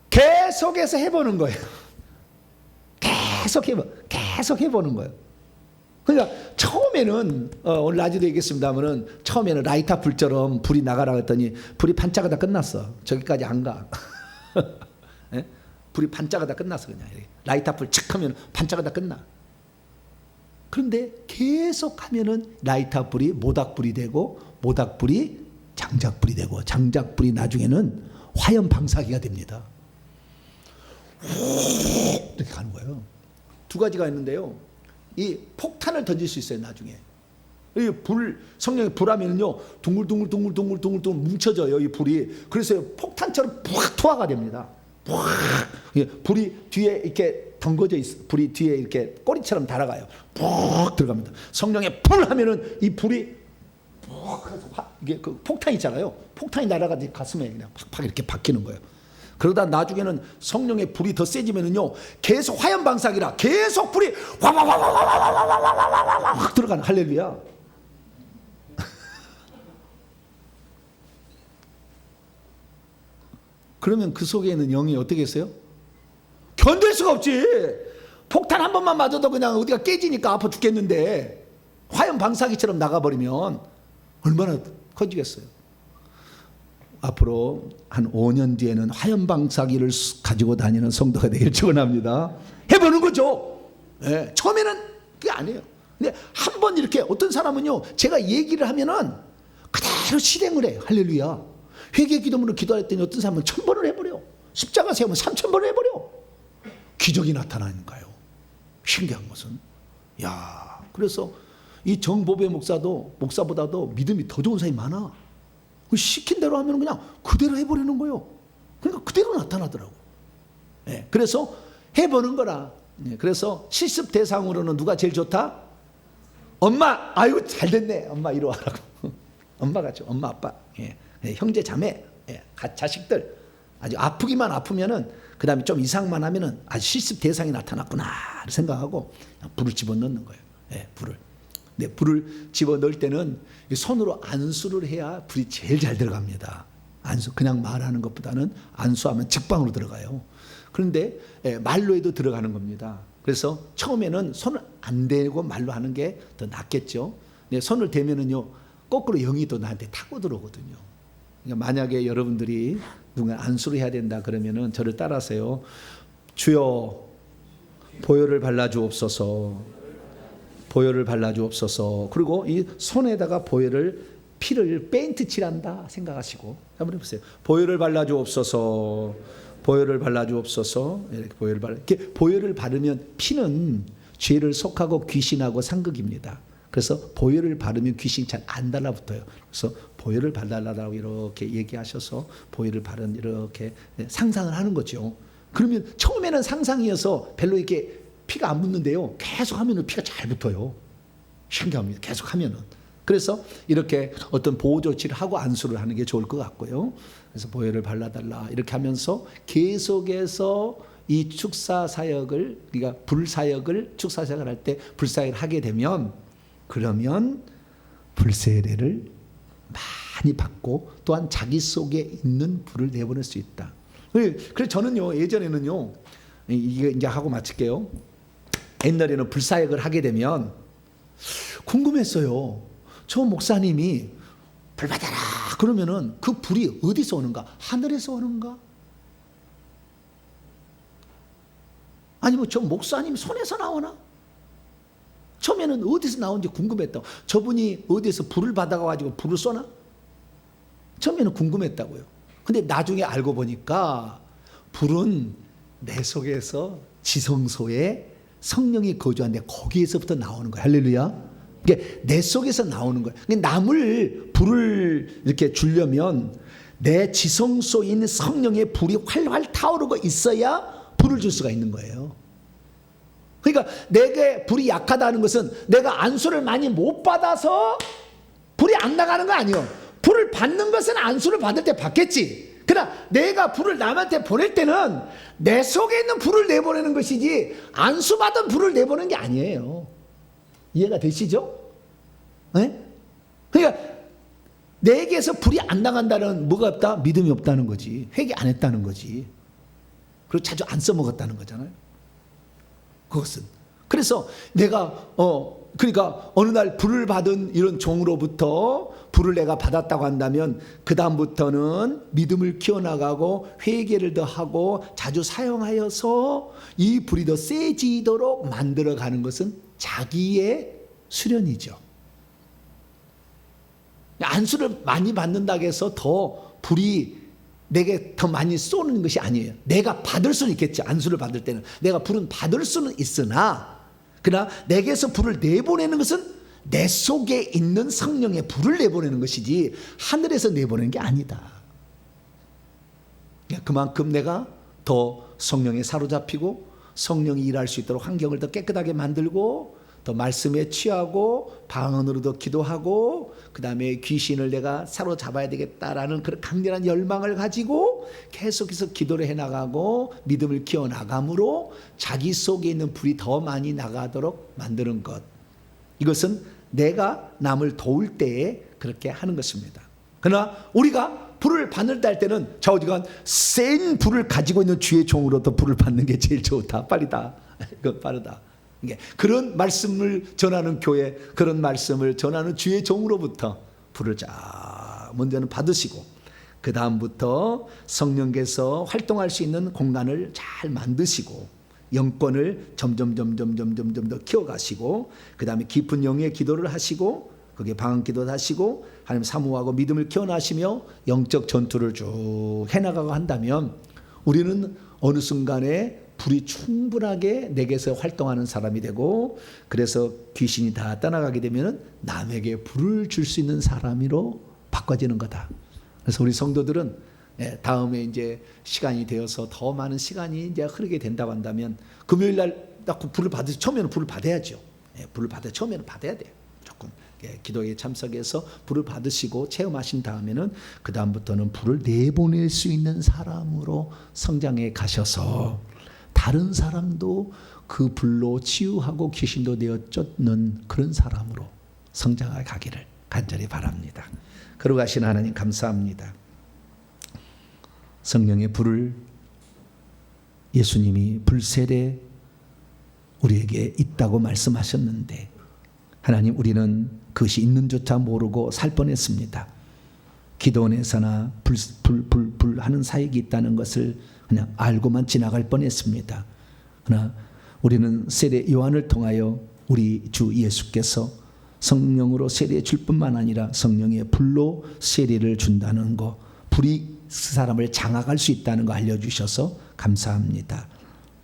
계속해서 해보는 거예요. 계속 해보는 거예요. 그러니까 처음에는 오늘 낮에도 얘기했습니다만은 처음에는 라이터 불처럼 불이 나가라 했더니 불이 반짝하다 끝났어. 저기까지 안 가. 예? 불이 반짝하다 끝났어 그냥. 라이터 불 칙 하면 반짝하다 끝나. 그런데 계속하면은 라이터 불이 모닥불이 되고 모닥불이 장작불이 되고 장작불이 나중에는 화염 방사기가 됩니다. 이렇게 가는 거예요. 두 가지가 있는데요. 이 폭탄을 던질 수 있어요. 나중에 이 불 성령의 불하면은요 둥글둥글 뭉쳐져요. 이 불이 그래서 폭탄처럼 푹 투하가 됩니다. 불이 뒤에 이렇게 덩거져 있어. 불이 뒤에 이렇게 꼬리처럼 달아가요. 푹 들어갑니다. 성령의 불 하면은 이 불이 푹 이게 그 폭탄 있잖아요. 폭탄이 날아가지 가슴에 그냥 팍팍 이렇게 박히는 거예요. 그러다 나중에는 성령의 불이 더 세지면은요 계속 화염 방사기라 계속 불이 확 들어가는 할렐루야. 그러면 그 속에 있는 영이 어떻게 했어요? 견딜 수가 없지. 폭탄 한 번만 맞아도 그냥 어디가 깨지니까 아파 죽겠는데 화염 방사기처럼 나가버리면 얼마나 커지겠어요. 앞으로 한 5년 뒤에는 화염 방사기를 가지고 다니는 성도가 되길 축원합니다. 해보는 거죠. 네, 처음에는 그게 아니에요. 근데 한 번 이렇게 어떤 사람은요 제가 얘기를 하면은 그대로 실행을 해요. 할렐루야. 회개 기도문을 기도했더니 어떤 사람은 1000번을 해버려. 십자가 세우면 3000번을 해버려. 기적이 나타나니까요. 신기한 것은 그래서 이 정보배 목사보다도 믿음이 더 좋은 사람이 많아. 시킨 대로 하면 그냥 그대로 해버리는 거예요. 그러니까 그대로 나타나더라고. 네, 그래서 해보는 거라. 네, 그래서 실습 대상으로는 누가 제일 좋다? 엄마. 아이고 잘 됐네. 엄마 이리 와라고. 엄마가 죠. 엄마 아빠. 예. 형제 자매. 예. 자식들. 아주 아프기만 아프면은 그 다음에 좀 이상만 하면은 아주 실습 대상이 나타났구나 생각하고 불을 집어넣는 거예요. 예, 불을. 근데 불을 집어넣을 때는 손으로 안수를 해야 불이 제일 잘 들어갑니다. 안수 그냥 말하는 것보다는 안수하면 직방으로 들어가요. 그런데 말로 해도 들어가는 겁니다. 그래서 처음에는 손을 안 대고 말로 하는 게 더 낫겠죠. 근데 손을 대면은요, 거꾸로 영이 또 나한테 타고 들어오거든요. 그러니까 만약에 여러분들이 누가 안수를 해야 된다 그러면은 저를 따라하세요. 주여 보혈을 발라주옵소서. 보혈을 발라주옵소서. 그리고 이 손에다가 피를 페인트 칠한다 생각하시고 한번 해보세요. 보혈을 발라주옵소서. 보혈을 발라주옵소서. 이렇게 보혈을 바르면 피는 죄를 속하고 귀신하고 상극입니다. 그래서 보혈을 바르면 귀신이 잘 안 달라붙어요. 그래서 보혈을 발라달라고 이렇게 얘기하셔서 보혈을 바른 이렇게 상상을 하는 거죠. 그러면 처음에는 상상이어서 별로 이렇게 피가 안 붙는데요. 계속 하면은 피가 잘 붙어요. 신기합니다. 계속 하면은. 그래서 이렇게 어떤 보호 조치를 하고 안수를 하는 게 좋을 것 같고요. 그래서 보혈을 발라달라 이렇게 하면서 계속해서 이 축사 사역을, 그러니까 불사역을, 축사 사역을 할 때 불사역을 하게 되면, 그러면 불세례를 많이 받고 또한 자기 속에 있는 불을 내보낼 수 있다. 그래서 저는요, 예전에는요, 이게 이제 하고 마칠게요. 옛날에는 불사역을 하게 되면 궁금했어요. 저 목사님이 불 받아라 그러면은 그 불이 어디서 오는가? 하늘에서 오는가? 아니면 저 목사님 손에서 나오나? 처음에는 어디서 나오는지 궁금했다고. 저분이 어디서 불을 받아가지고 불을 쏘나? 처음에는 궁금했다고요. 근데 나중에 알고 보니까 불은 내 속에서 지성소에 성령이 거주하는데 거기에서부터 나오는 거예요. 할렐루야. 이게 내 속에서 나오는 거예요. 남을 불을 이렇게 주려면 내 지성소에 있는 성령의 불이 활활 타오르고 있어야 불을 줄 수가 있는 거예요. 그러니까 내게 불이 약하다는 것은 내가 안수를 많이 못 받아서 불이 안 나가는 거 아니에요. 불을 받는 것은 안수를 받을 때 받겠지. 그러나 내가 불을 남한테 보낼 때는 내 속에 있는 불을 내보내는 것이지 안수 받은 불을 내보내는 게 아니에요. 이해가 되시죠? 네? 그러니까 내게서 불이 안 나간다는 뭐가 없다? 믿음이 없다는 거지. 회개 안 했다는 거지. 그리고 자주 안 써먹었다는 거잖아요. 그것은. 그래서 내가 그러니까 어느 날 불을 받은 이런 종으로부터 불을 내가 받았다고 한다면 그 다음부터는 믿음을 키워나가고 회개를 더 하고 자주 사용하여서 이 불이 더 세지도록 만들어가는 것은 자기의 수련이죠. 안수를 많이 받는다고 해서 더 불이 내게 더 많이 쏘는 것이 아니에요. 내가 받을 수는 있겠지. 안수를 받을 때는 내가 불은 받을 수는 있으나, 그러나 내게서 불을 내보내는 것은 내 속에 있는 성령의 불을 내보내는 것이지 하늘에서 내보내는 게 아니다. 그만큼 내가 더 성령에 사로잡히고 성령이 일할 수 있도록 환경을 더 깨끗하게 만들고 더 말씀에 취하고 방언으로 더 기도하고 그 다음에 귀신을 내가 사로잡아야 되겠다라는 그런 강렬한 열망을 가지고 계속해서 기도를 해나가고 믿음을 키워나감으로 자기 속에 있는 불이 더 많이 나가도록 만드는 것, 이것은 내가 남을 도울 때에 그렇게 하는 것입니다. 그러나 우리가 불을 받을 때는 좌우지간 센 불을 가지고 있는 주의 종으로부터 불을 받는 게 제일 좋다. 빠르다. 이건 빠르다. 그런 말씀을 전하는 교회, 그런 말씀을 전하는 주의 종으로부터 불을 쫙 먼저는 받으시고 그 다음부터 성령께서 활동할 수 있는 공간을 잘 만드시고 영권을 점점 더 키워가시고 그 다음에 깊은 영의 기도를 하시고 거기에 방언 기도를 하시고 하나님 사모하고 믿음을 키워나시며 영적 전투를 쭉 해나가고 한다면 우리는 어느 순간에 불이 충분하게 내게서 활동하는 사람이 되고, 그래서 귀신이 다 떠나가게 되면 남에게 불을 줄 수 있는 사람으로 바꿔지는 거다. 그래서 우리 성도들은 다음에 이제 시간이 되어서 더 많은 시간이 이제 흐르게 된다고 한다면 금요일 날 딱 불을 받으시, 처음에는 불을 받아야죠. 불을 처음에는 받아야 돼요. 조금 기도에 참석해서 불을 받으시고 체험하신 다음에는 그 다음부터는 불을 내보낼 수 있는 사람으로 성장해 가셔서 다른 사람도 그 불로 치유하고 귀신도 내어 쫓는 그런 사람으로 성장해 가기를 간절히 바랍니다. 그러고 가신 하나님 감사합니다. 성령의 불을 예수님이 불세례 우리에게 있다고 말씀하셨는데 하나님, 우리는 그것이 있는 조차 모르고 살 뻔했습니다. 기도원에서나 불 하는 사역이 있다는 것을 그냥 알고만 지나갈 뻔했습니다. 그러나 우리는 세례 요한을 통하여 우리 주 예수께서 성령으로 세례 줄 뿐만 아니라 성령의 불로 세례를 준다는 거, 불이 사람을 장악할 수 있다는 거 알려주셔서 감사합니다.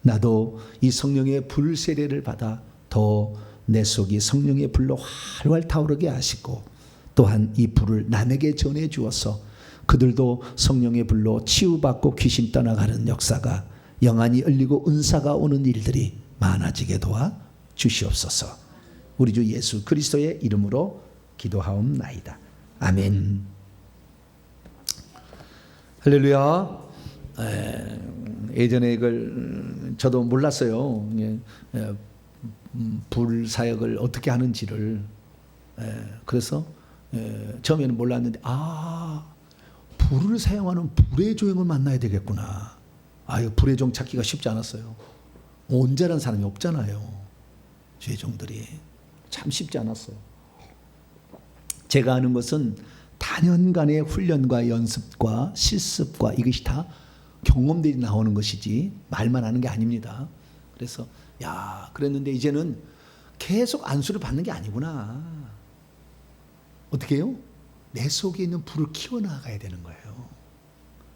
나도 이 성령의 불 세례를 받아 더 내 속이 성령의 불로 활활 타오르게 하시고, 또한 이 불을 남에게 전해 주어서 그들도 성령의 불로 치유받고 귀신 떠나가는 역사가, 영안이 열리고 은사가 오는 일들이 많아지게 도와 주시옵소서. 우리 주 예수 그리스도의 이름으로 기도하옵나이다. 아멘. 할렐루야. 예전에 이걸 저도 몰랐어요. 불 사역을 어떻게 하는지를. 그래서 처음에는 몰랐는데, 불을 사용하는 불의 종을 만나야 되겠구나. 불의 종 찾기가 쉽지 않았어요. 온전한 사람이 없잖아요. 주의 종들이 참 쉽지 않았어요. 제가 아는 것은 단연간의 훈련과 연습과 실습과 이것이 다 경험들이 나오는 것이지 말만 하는 게 아닙니다. 그래서 그랬는데 이제는 계속 안수를 받는 게 아니구나. 어떻게 해요? 내 속에 있는 불을 키워나가야 되는 거예요.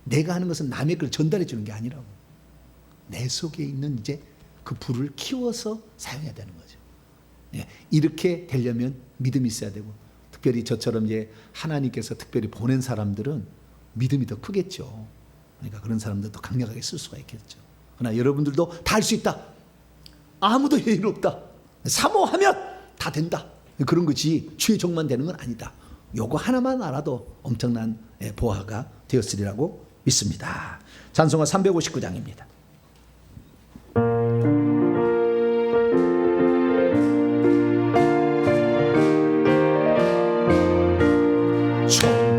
내가 하는 것은 남의 걸 전달해 주는 게 아니라고. 내 속에 있는 이제 그 불을 키워서 사용해야 되는 거죠. 이렇게 되려면 믿음이 있어야 되고, 특별히 저처럼 이제 하나님께서 특별히 보낸 사람들은 믿음이 더 크겠죠. 그러니까 그런 사람들도 강력하게 쓸 수가 있겠죠. 그러나 여러분들도 다 할 수 있다. 아무도 예의는 없다. 사모하면 다 된다. 그런 거지 주의 종만 되는 건 아니다. 요거 하나만 알아도 엄청난 보화가 되었으리라고 믿습니다. 찬송가 359장입니다.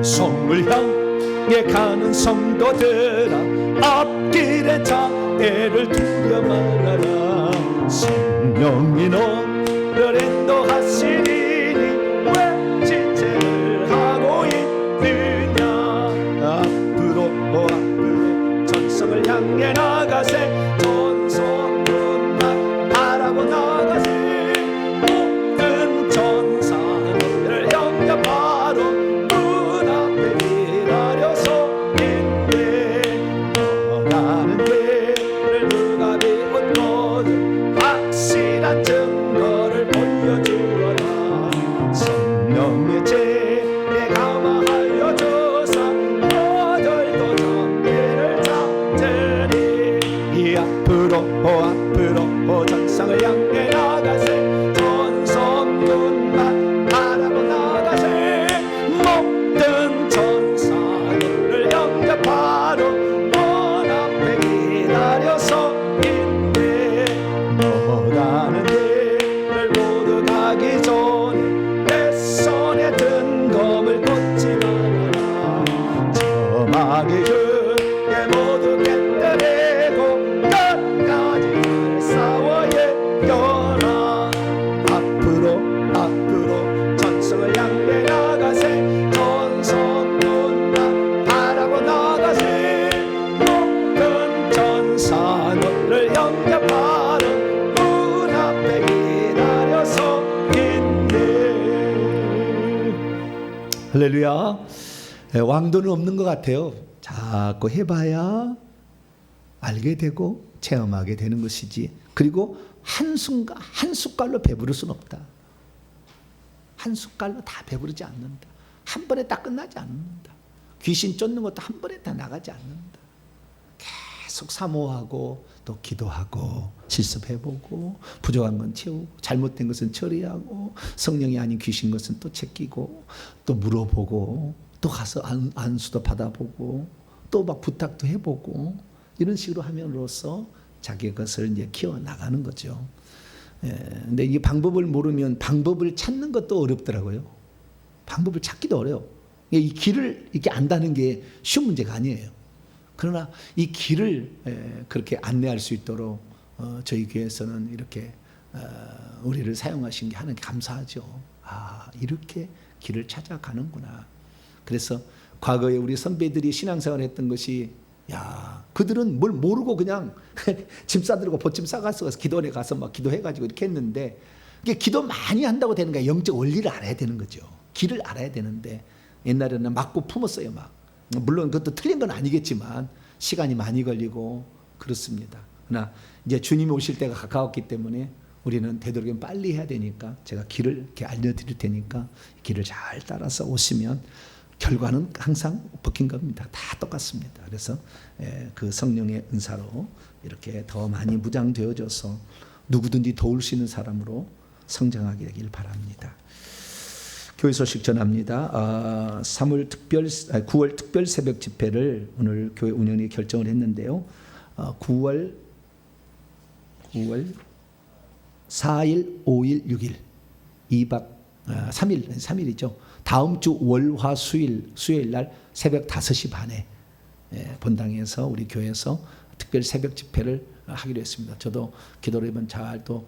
성을 향해 가는 성도들아, 앞길에 장애를 두려 말아라. 성령이 너를 인도하시리니 왜 지체를 하고 있느냐. 앞으로 전성을 향해 나가세. 전성문만 바라고 나가세. 모든 전사들을 영접하러 증거를 보여주어라. 성령의 제에 감화하여 주사 너들도 장애를 잡으리. 앞으로 전상을 향해 나가세. 전성문만 바라고 나가세. 모든 전사들을 영접하러 문 앞에 기다려서 가는 길을 모두 가기 전에 내 손에 든 검을 꽂지 말아라. 저마귀 그에 모두 깨뜨리고 끝까지 잘 싸워 이겨라. 앞으로 전성을 향해 나가세. 전성문만 바라고 나가세. 모든 전사 너를 영접하라. 할렐루야. 왕도는 없는 것 같아요. 자꾸 해봐야 알게 되고 체험하게 되는 것이지. 그리고 한 숟갈로 배부를 수는 없다. 한 숟갈로 다 배부르지 않는다. 한 번에 딱 끝나지 않는다. 귀신 쫓는 것도 한 번에 다 나가지 않는다. 계속 사모하고 또 기도하고 실습해보고 부족한 건 채우고 잘못된 것은 처리하고 성령이 아닌 귀신 것은 또 챙기고 또 물어보고 또 가서 안수도 받아보고 또 막 부탁도 해보고 이런 식으로 함으로써 자기 것을 이제 키워나가는 거죠. 근데 이 방법을 모르면 방법을 찾는 것도 어렵더라고요. 방법을 찾기도 어려워. 이 길을 이렇게 안다는 게 쉬운 문제가 아니에요. 그러나 이 길을 그렇게 안내할 수 있도록 저희 교회에서는 이렇게 우리를 사용하신 게 하나님께 감사하죠. 아, 이렇게 길을 찾아가는구나. 그래서 과거에 우리 선배들이 신앙생활 했던 것이, 야, 그들은 뭘 모르고 그냥 짐 싸들고 보침 싸가서 기도원에 가서 막 기도해가지고 이렇게 했는데, 이게 기도 많이 한다고 되는 거야. 영적 원리를 알아야 되는 거죠. 길을 알아야 되는데, 옛날에는 맞고 품었어요. 막 물론 그것도 틀린 건 아니겠지만 시간이 많이 걸리고 그렇습니다. 그러나 이제 주님이 오실 때가 가까웠기 때문에 우리는 되도록이면 빨리 해야 되니까 제가 길을 이렇게 알려드릴 테니까 길을 잘 따라서 오시면 결과는 항상 바뀐 겁니다. 다 똑같습니다. 그래서 그 성령의 은사로 이렇게 더 많이 무장되어져서 누구든지 도울 수 있는 사람으로 성장하게 되길 바랍니다. 교회 소식 전합니다. 9월 특별 새벽 집회를 오늘 교회 운영이 결정을 했는데요. 9월 4일, 5일, 6일 2박 3일이죠. 다음 주 월화 수요일 날 새벽 5시 반에 본당에서 우리 교회에서 특별 새벽 집회를 하기로 했습니다. 저도 기도를 이번 잘 또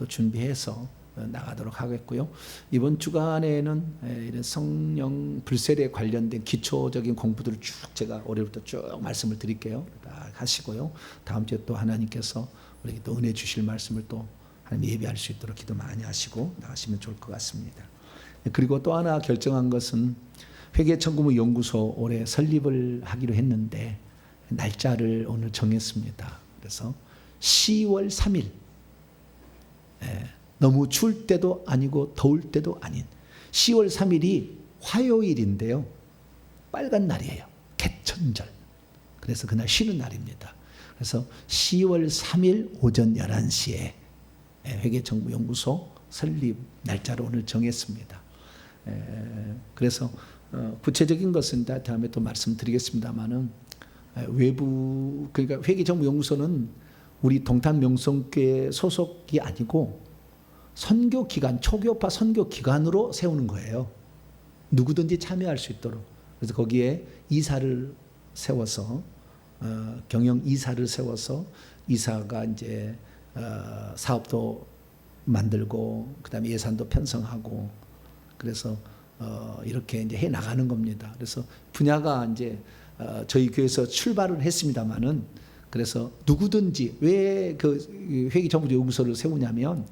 준비해서 나가도록 하겠고요. 이번 주간에는 이런 성령 불세례에 관련된 기초적인 공부들을 쭉 제가 올해부터 쭉 말씀을 드릴게요. 다 하시고요. 다음 주에 또 하나님께서 우리에게 또 은혜 주실 말씀을 또 하나님 예배할 수 있도록 기도 많이 하시고 나가시면 좋을 것 같습니다. 그리고 또 하나 결정한 것은 회계천국무 연구소 올해 설립을 하기로 했는데 날짜를 오늘 정했습니다. 그래서 10월 3일, 너무 추울 때도 아니고 더울 때도 아닌 10월 3일이 화요일인데요. 빨간 날이에요. 개천절. 그래서 그날 쉬는 날입니다. 그래서 10월 3일 오전 11시에 회계정보연구소 설립 날짜를 오늘 정했습니다. 그래서 구체적인 것은 다음에 또 말씀드리겠습니다만은 외부, 그러니까 회계정보연구소는 우리 동탄명성교회 소속이 아니고 선교기관, 초교파 선교기관으로 세우는 거예요. 누구든지 참여할 수 있도록. 그래서 거기에 이사를 세워서 경영 이사를 세워서 이사가 이제 사업도 만들고 그다음에 예산도 편성하고 그래서 이렇게 이제 해 나가는 겁니다. 그래서 분야가 이제 저희 교회에서 출발을 했습니다만은 그래서 누구든지 왜 그 회계정보연구소를 세우냐면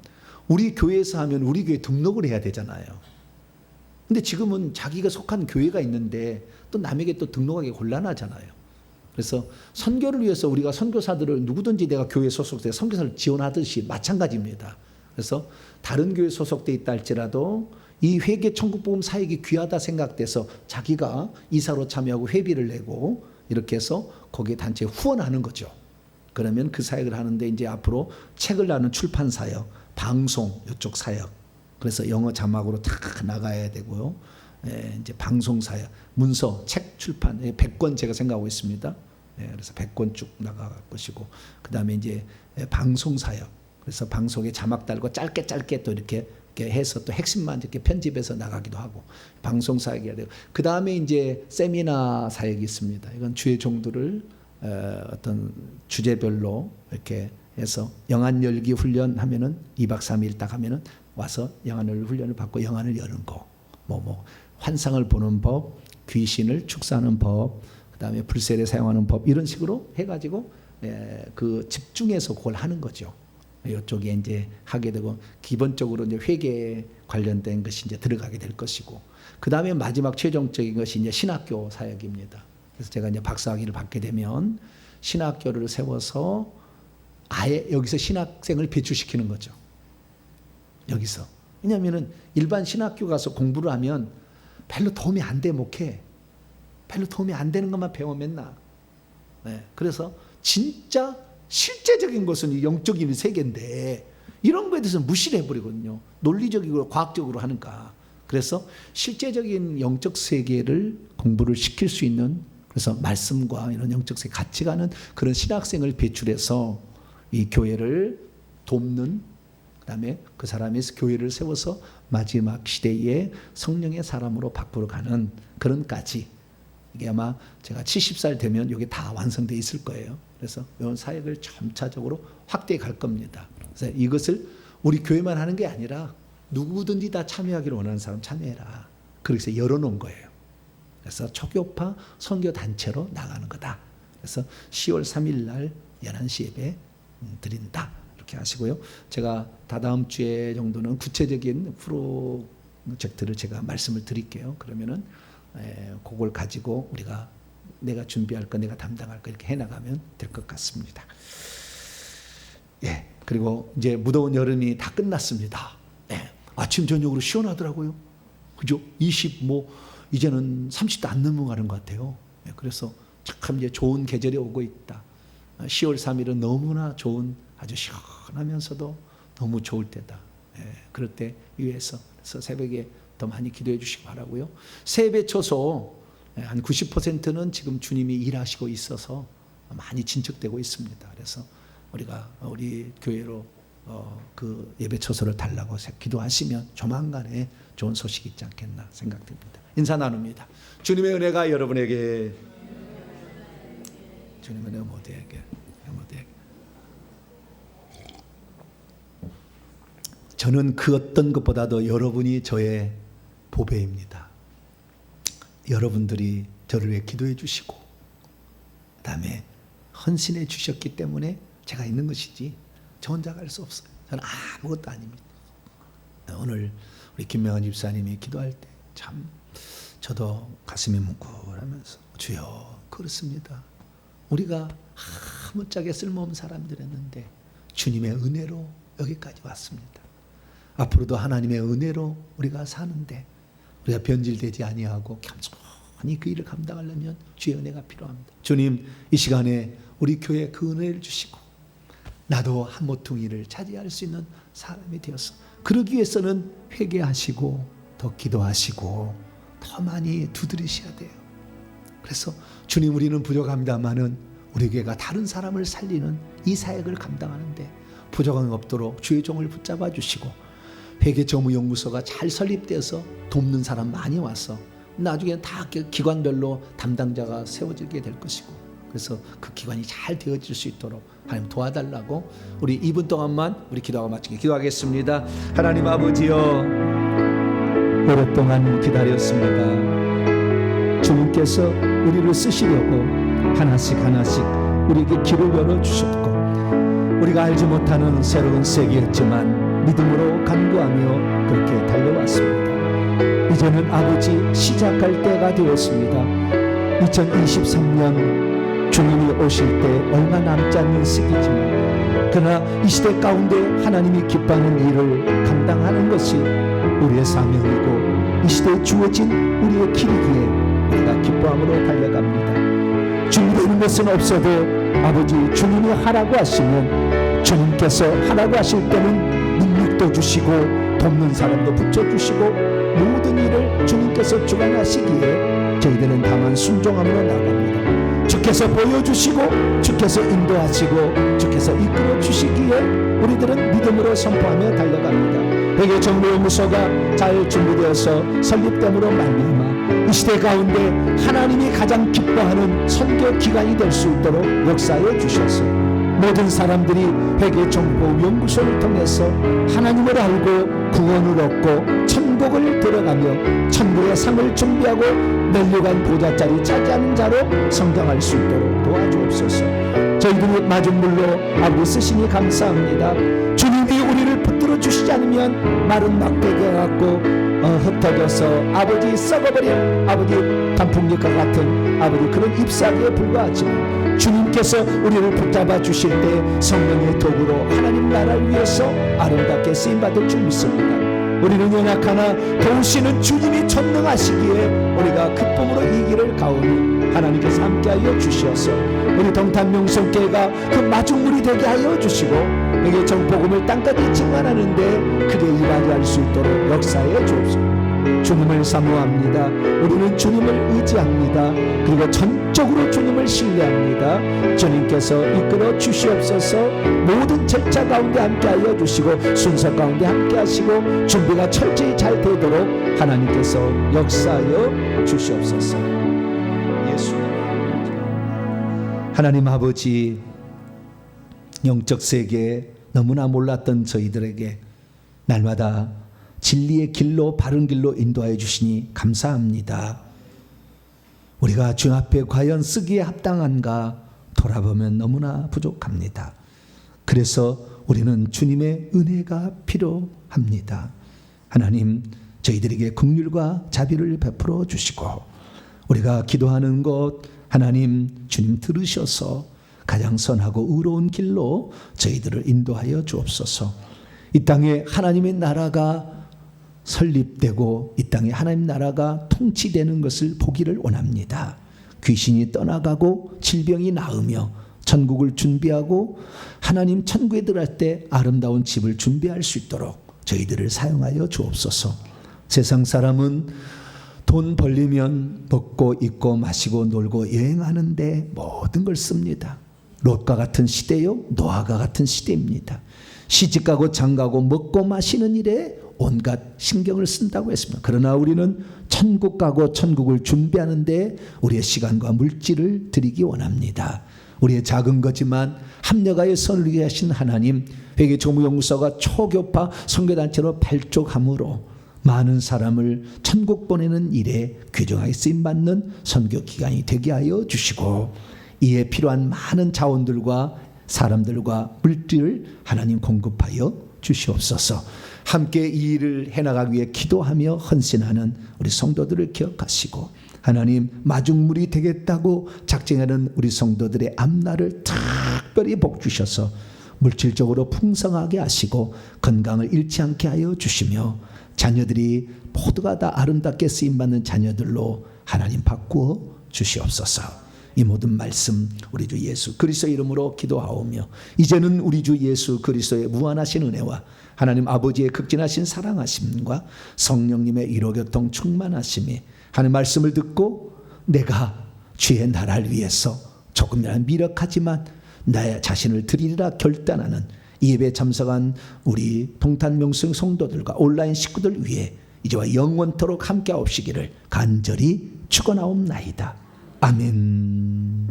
우리 교회에서 하면 우리 교회 등록을 해야 되잖아요. 근데 지금은 자기가 속한 교회가 있는데 또 남에게 또 등록하기 곤란하잖아요. 그래서 선교를 위해서 우리가 선교사들을 누구든지 내가 교회에 소속돼 선교사를 지원하듯이 마찬가지입니다. 그래서 다른 교회에 소속돼 있다 할지라도 이 회계 천국복음 사역이 귀하다 생각돼서 자기가 이사로 참여하고 회비를 내고 이렇게 해서 거기에 단체에 후원하는 거죠. 그러면 그 사역을 하는데 이제 앞으로 책을 나누는 출판 사역, 방송 이쪽 사역, 그래서 영어 자막으로 다 나가야 되고요. 이제 방송 사역, 문서, 책 출판 100권 제가 생각하고 있습니다. 그래서 100권 쭉 나갈 것이고, 그 다음에 이제 방송 사역, 그래서 방송에 자막 달고 짧게 또 이렇게 해서 또 핵심만 이렇게 편집해서 나가기도 하고 방송 사역이 해야 되고, 그 다음에 이제 세미나 사역이 있습니다. 이건 주의 종들을 어떤 주제별로 이렇게 해서 영안 열기 훈련 하면은 2박 3일 딱 하면은 와서 영안 열기 훈련을 받고 영안을 여는 거, 환상을 보는 법, 귀신을 축사하는 법, 그 다음에 불세례 사용하는 법, 이런 식으로 해가지고 그 집중해서 그걸 하는 거죠. 이쪽에 이제 하게 되고, 기본적으로 이제 회계에 관련된 것이 이제 들어가게 될 것이고, 그 다음에 마지막 최종적인 것이 이제 신학교 사역입니다. 그래서 제가 이제 박사학위를 받게 되면 신학교를 세워서 아예 여기서 신학생을 배출시키는 거죠. 여기서. 왜냐하면은 일반 신학교 가서 공부를 하면 별로 도움이 안 돼, 목회. 별로 도움이 안 되는 것만 배워 맨날. 그래서 진짜 실제적인 것은 영적인 세계인데 이런 거에 대해서 무시를 해버리거든요. 논리적이고 과학적으로 하니까. 그래서 실제적인 영적 세계를 공부를 시킬 수 있는, 그래서 말씀과 이런 영적 세계 같이 가는 그런 신학생을 배출해서 이 교회를 돕는, 그다음에 그 사람이 교회를 세워서 마지막 시대에 성령의 사람으로 바꾸어 가는 그런까지 이게 아마 제가 70살 되면 이게 다 완성돼 있을 거예요. 그래서 이런 사역을 점차적으로 확대해 갈 겁니다. 그래서 이것을 우리 교회만 하는 게 아니라 누구든지 다 참여하기를 원하는 사람 참여해라. 그래서 열어놓은 거예요. 그래서 초교파 선교 단체로 나가는 거다. 그래서 10월 3일 날 11시 예배 드린다. 이렇게 하시고요. 제가 다다음 주에 정도는 구체적인 프로젝트를 제가 말씀을 드릴게요. 그러면은 그걸 가지고 우리가 내가 준비할 거, 내가 담당할 거 이렇게 해나가면 될 것 같습니다. 예. 그리고 이제 무더운 여름이 다 끝났습니다. 예. 아침 저녁으로 시원하더라고요. 그죠? 이제는 30도 안 넘어가는 것 같아요. 예. 그래서 참 이제 좋은 계절이 오고 있다. 10월 3일은 너무나 좋은, 아주 시원하면서도 너무 좋을 때다. 예. 그럴 때 위해서 그래서 새벽에 더 많이 기도해 주시기 바라고요. 세배 초소 한 90%는 지금 주님이 일하시고 있어서 많이 진척되고 있습니다. 그래서 우리가 우리 교회로 그 예배 초소를 달라고 기도하시면 조만간에 좋은 소식이 있지 않겠나 생각됩니다. 인사 나눕니다. 주님의 은혜가 여러분에게, 주님의 은혜가 모두에게. 저는 그 어떤 것보다도 여러분이 저의 보배입니다. 여러분들이 저를 위해 기도해 주시고 그다음에 헌신해 주셨기 때문에 제가 있는 것이지 저 혼자 갈 수 없어요. 저는 아무것도 아닙니다. 오늘 우리 김명환 집사님이 기도할 때 참 저도 가슴이 뭉클하면서 주여 그렇습니다. 우리가 아무짝에 쓸모없는 사람들이었는데 주님의 은혜로 여기까지 왔습니다. 앞으로도 하나님의 은혜로 우리가 사는데 우리가 변질되지 아니하고 겸손히 그 일을 감당하려면 주의 은혜가 필요합니다. 주님 이 시간에 우리 교회에 그 은혜를 주시고 나도 한 모퉁이를 차지할 수 있는 사람이 되어서 그러기 위해서는 회개하시고 더 기도하시고 더 많이 두드리셔야 돼요. 그래서 주님 우리는 부족합니다마는 우리 교회가 다른 사람을 살리는 이 사역을 감당하는데 부족함이 없도록 주의 종을 붙잡아 주시고 회계정무연구소가 잘 설립되어서 돕는 사람 많이 와서 나중에 다 기관별로 담당자가 세워지게 될 것이고 그래서 그 기관이 잘 되어질 수 있도록 하나님 도와달라고 우리 2분 동안만 우리 기도하고 마치게 기도하겠습니다. 하나님 아버지여 오랫동안 기다렸습니다. 주님께서 우리를 쓰시려고 하나씩 우리에게 길을 열어주셨고 우리가 알지 못하는 새로운 세계였지만 믿음으로 간구하며 그렇게 달려왔습니다. 이제는 아버지 시작할 때가 되었습니다. 2023년 주님이 오실 때 얼마 남지 않는 시기지만 그러나 이 시대 가운데 하나님이 기뻐하는 일을 감당하는 것이 우리의 사명이고 이 시대에 주어진 우리의 길이기에 우리가 기뻐함으로 달려갑니다. 준비되는 것은 없어도 아버지 주님이 하라고 하시면 주님께서 하라고 하실 때는 능력도 주시고 돕는 사람도 붙여주시고 모든 일을 주님께서 주관하시기에 저희들은 다만 순종함으로 나갑니다. 주께서 보여주시고 주께서 인도하시고 주께서 이끌어 주시기에 우리들은 믿음으로 선포하며 달려갑니다. 회계정보연구소가 잘 준비되어서 설립됨으로 말미암아 이 시대 가운데 하나님이 가장 기뻐하는 선교기관이 될 수 있도록 역사해 주셔서 모든 사람들이 회계정보연구소를 통해서 하나님을 알고 구원을 얻고 천국을 들어가며 천국의 상을 준비하고 멸류관 보좌자리 차지하는 자로 성장할 수 있도록 도와주옵소서. 저희들이 맞은 물로 아버지 쓰시니 감사합니다. 주님이 우리를 붙들어 주시지 않으면 마른 막대기가 갖고 흩어져서 아버지 썩어버린 아버지 단풍잎과 같은 아버지 그런 잎사귀에 불과하지만 주님께서 우리를 붙잡아 주실 때 성령의 도구로 하나님 나라를 위해서 아름답게 쓰임받을 줄 믿습니다. 우리는 연약하나 도우시는 주님이 전능하시기에 우리가 기쁨으로 이 길을 가오니 하나님께서 함께하여 주시어서 우리 동탄명성교회가 그 마중물이 되게 하여 주시고 여기 정복음을 땅까지 증언하는데 크게 이바지할 수 있도록 역사해 주옵소서. 주님을 사모합니다. 우리는 주님을 의지합니다. 그리고 전적으로 주님을 신뢰합니다. 주님께서 이끌어 주시옵소서. 모든 절차 가운데 함께하여 주시고 순서 가운데 함께하시고 준비가 철저히 잘 되도록 하나님께서 역사하여 주시옵소서. 하나님 아버지, 영적 세계에 너무나 몰랐던 저희들에게 날마다 진리의 길로, 바른 길로 인도하여 주시니 감사합니다. 우리가 주 앞에 과연 쓰기에 합당한가 돌아보면 너무나 부족합니다. 그래서 우리는 주님의 은혜가 필요합니다. 하나님, 저희들에게 긍휼과 자비를 베풀어 주시고, 우리가 기도하는 것 하나님 주님 들으셔서 가장 선하고 의로운 길로 저희들을 인도하여 주옵소서. 이 땅에 하나님의 나라가 설립되고 이 땅에 하나님 나라가 통치되는 것을 보기를 원합니다. 귀신이 떠나가고 질병이 나으며 천국을 준비하고 하나님 천국에 들어갈 때 아름다운 집을 준비할 수 있도록 저희들을 사용하여 주옵소서. 세상 사람은 돈 벌리면 먹고 입고 마시고 놀고 여행하는데 모든 걸 씁니다. 롯과 같은 시대요, 노아가 같은 시대입니다. 시집가고 장가고 먹고 마시는 일에 온갖 신경을 쓴다고 했습니다. 그러나 우리는 천국 가고 천국을 준비하는데 우리의 시간과 물질을 드리기 원합니다. 우리의 작은 거지만 합력하여 선을 위해 하신 하나님, 회계조무연구소가 초교파 선교단체로 발족함으로 많은 사람을 천국 보내는 일에 귀중하게 쓰임받는 선교기관이 되게 하여 주시고, 이에 필요한 많은 자원들과 사람들과 물질을 하나님 공급하여 주시옵소서. 함께 이 일을 해나가기 위해 기도하며 헌신하는 우리 성도들을 기억하시고, 하나님 마중물이 되겠다고 작정하는 우리 성도들의 앞날을 특별히 복 주셔서 물질적으로 풍성하게 하시고 건강을 잃지 않게 하여 주시며, 자녀들이 모두가 다 아름답게 쓰임받는 자녀들로 하나님 바꾸어 주시옵소서. 이 모든 말씀 우리 주 예수 그리스도의 이름으로 기도하오며, 이제는 우리 주 예수 그리스도의 무한하신 은혜와 하나님 아버지의 극진하신 사랑하심과 성령님의 위로교통 충만하심이, 하나님 말씀을 듣고 내가 주의 나라를 위해서 조금이라도 미력하지만 나의 자신을 드리리라 결단하는 이 예배에 참석한 우리 동탄명성 성도들과 온라인 식구들 위해 이제와 영원토록 함께하옵시기를 간절히 축원하옵나이다. 아멘.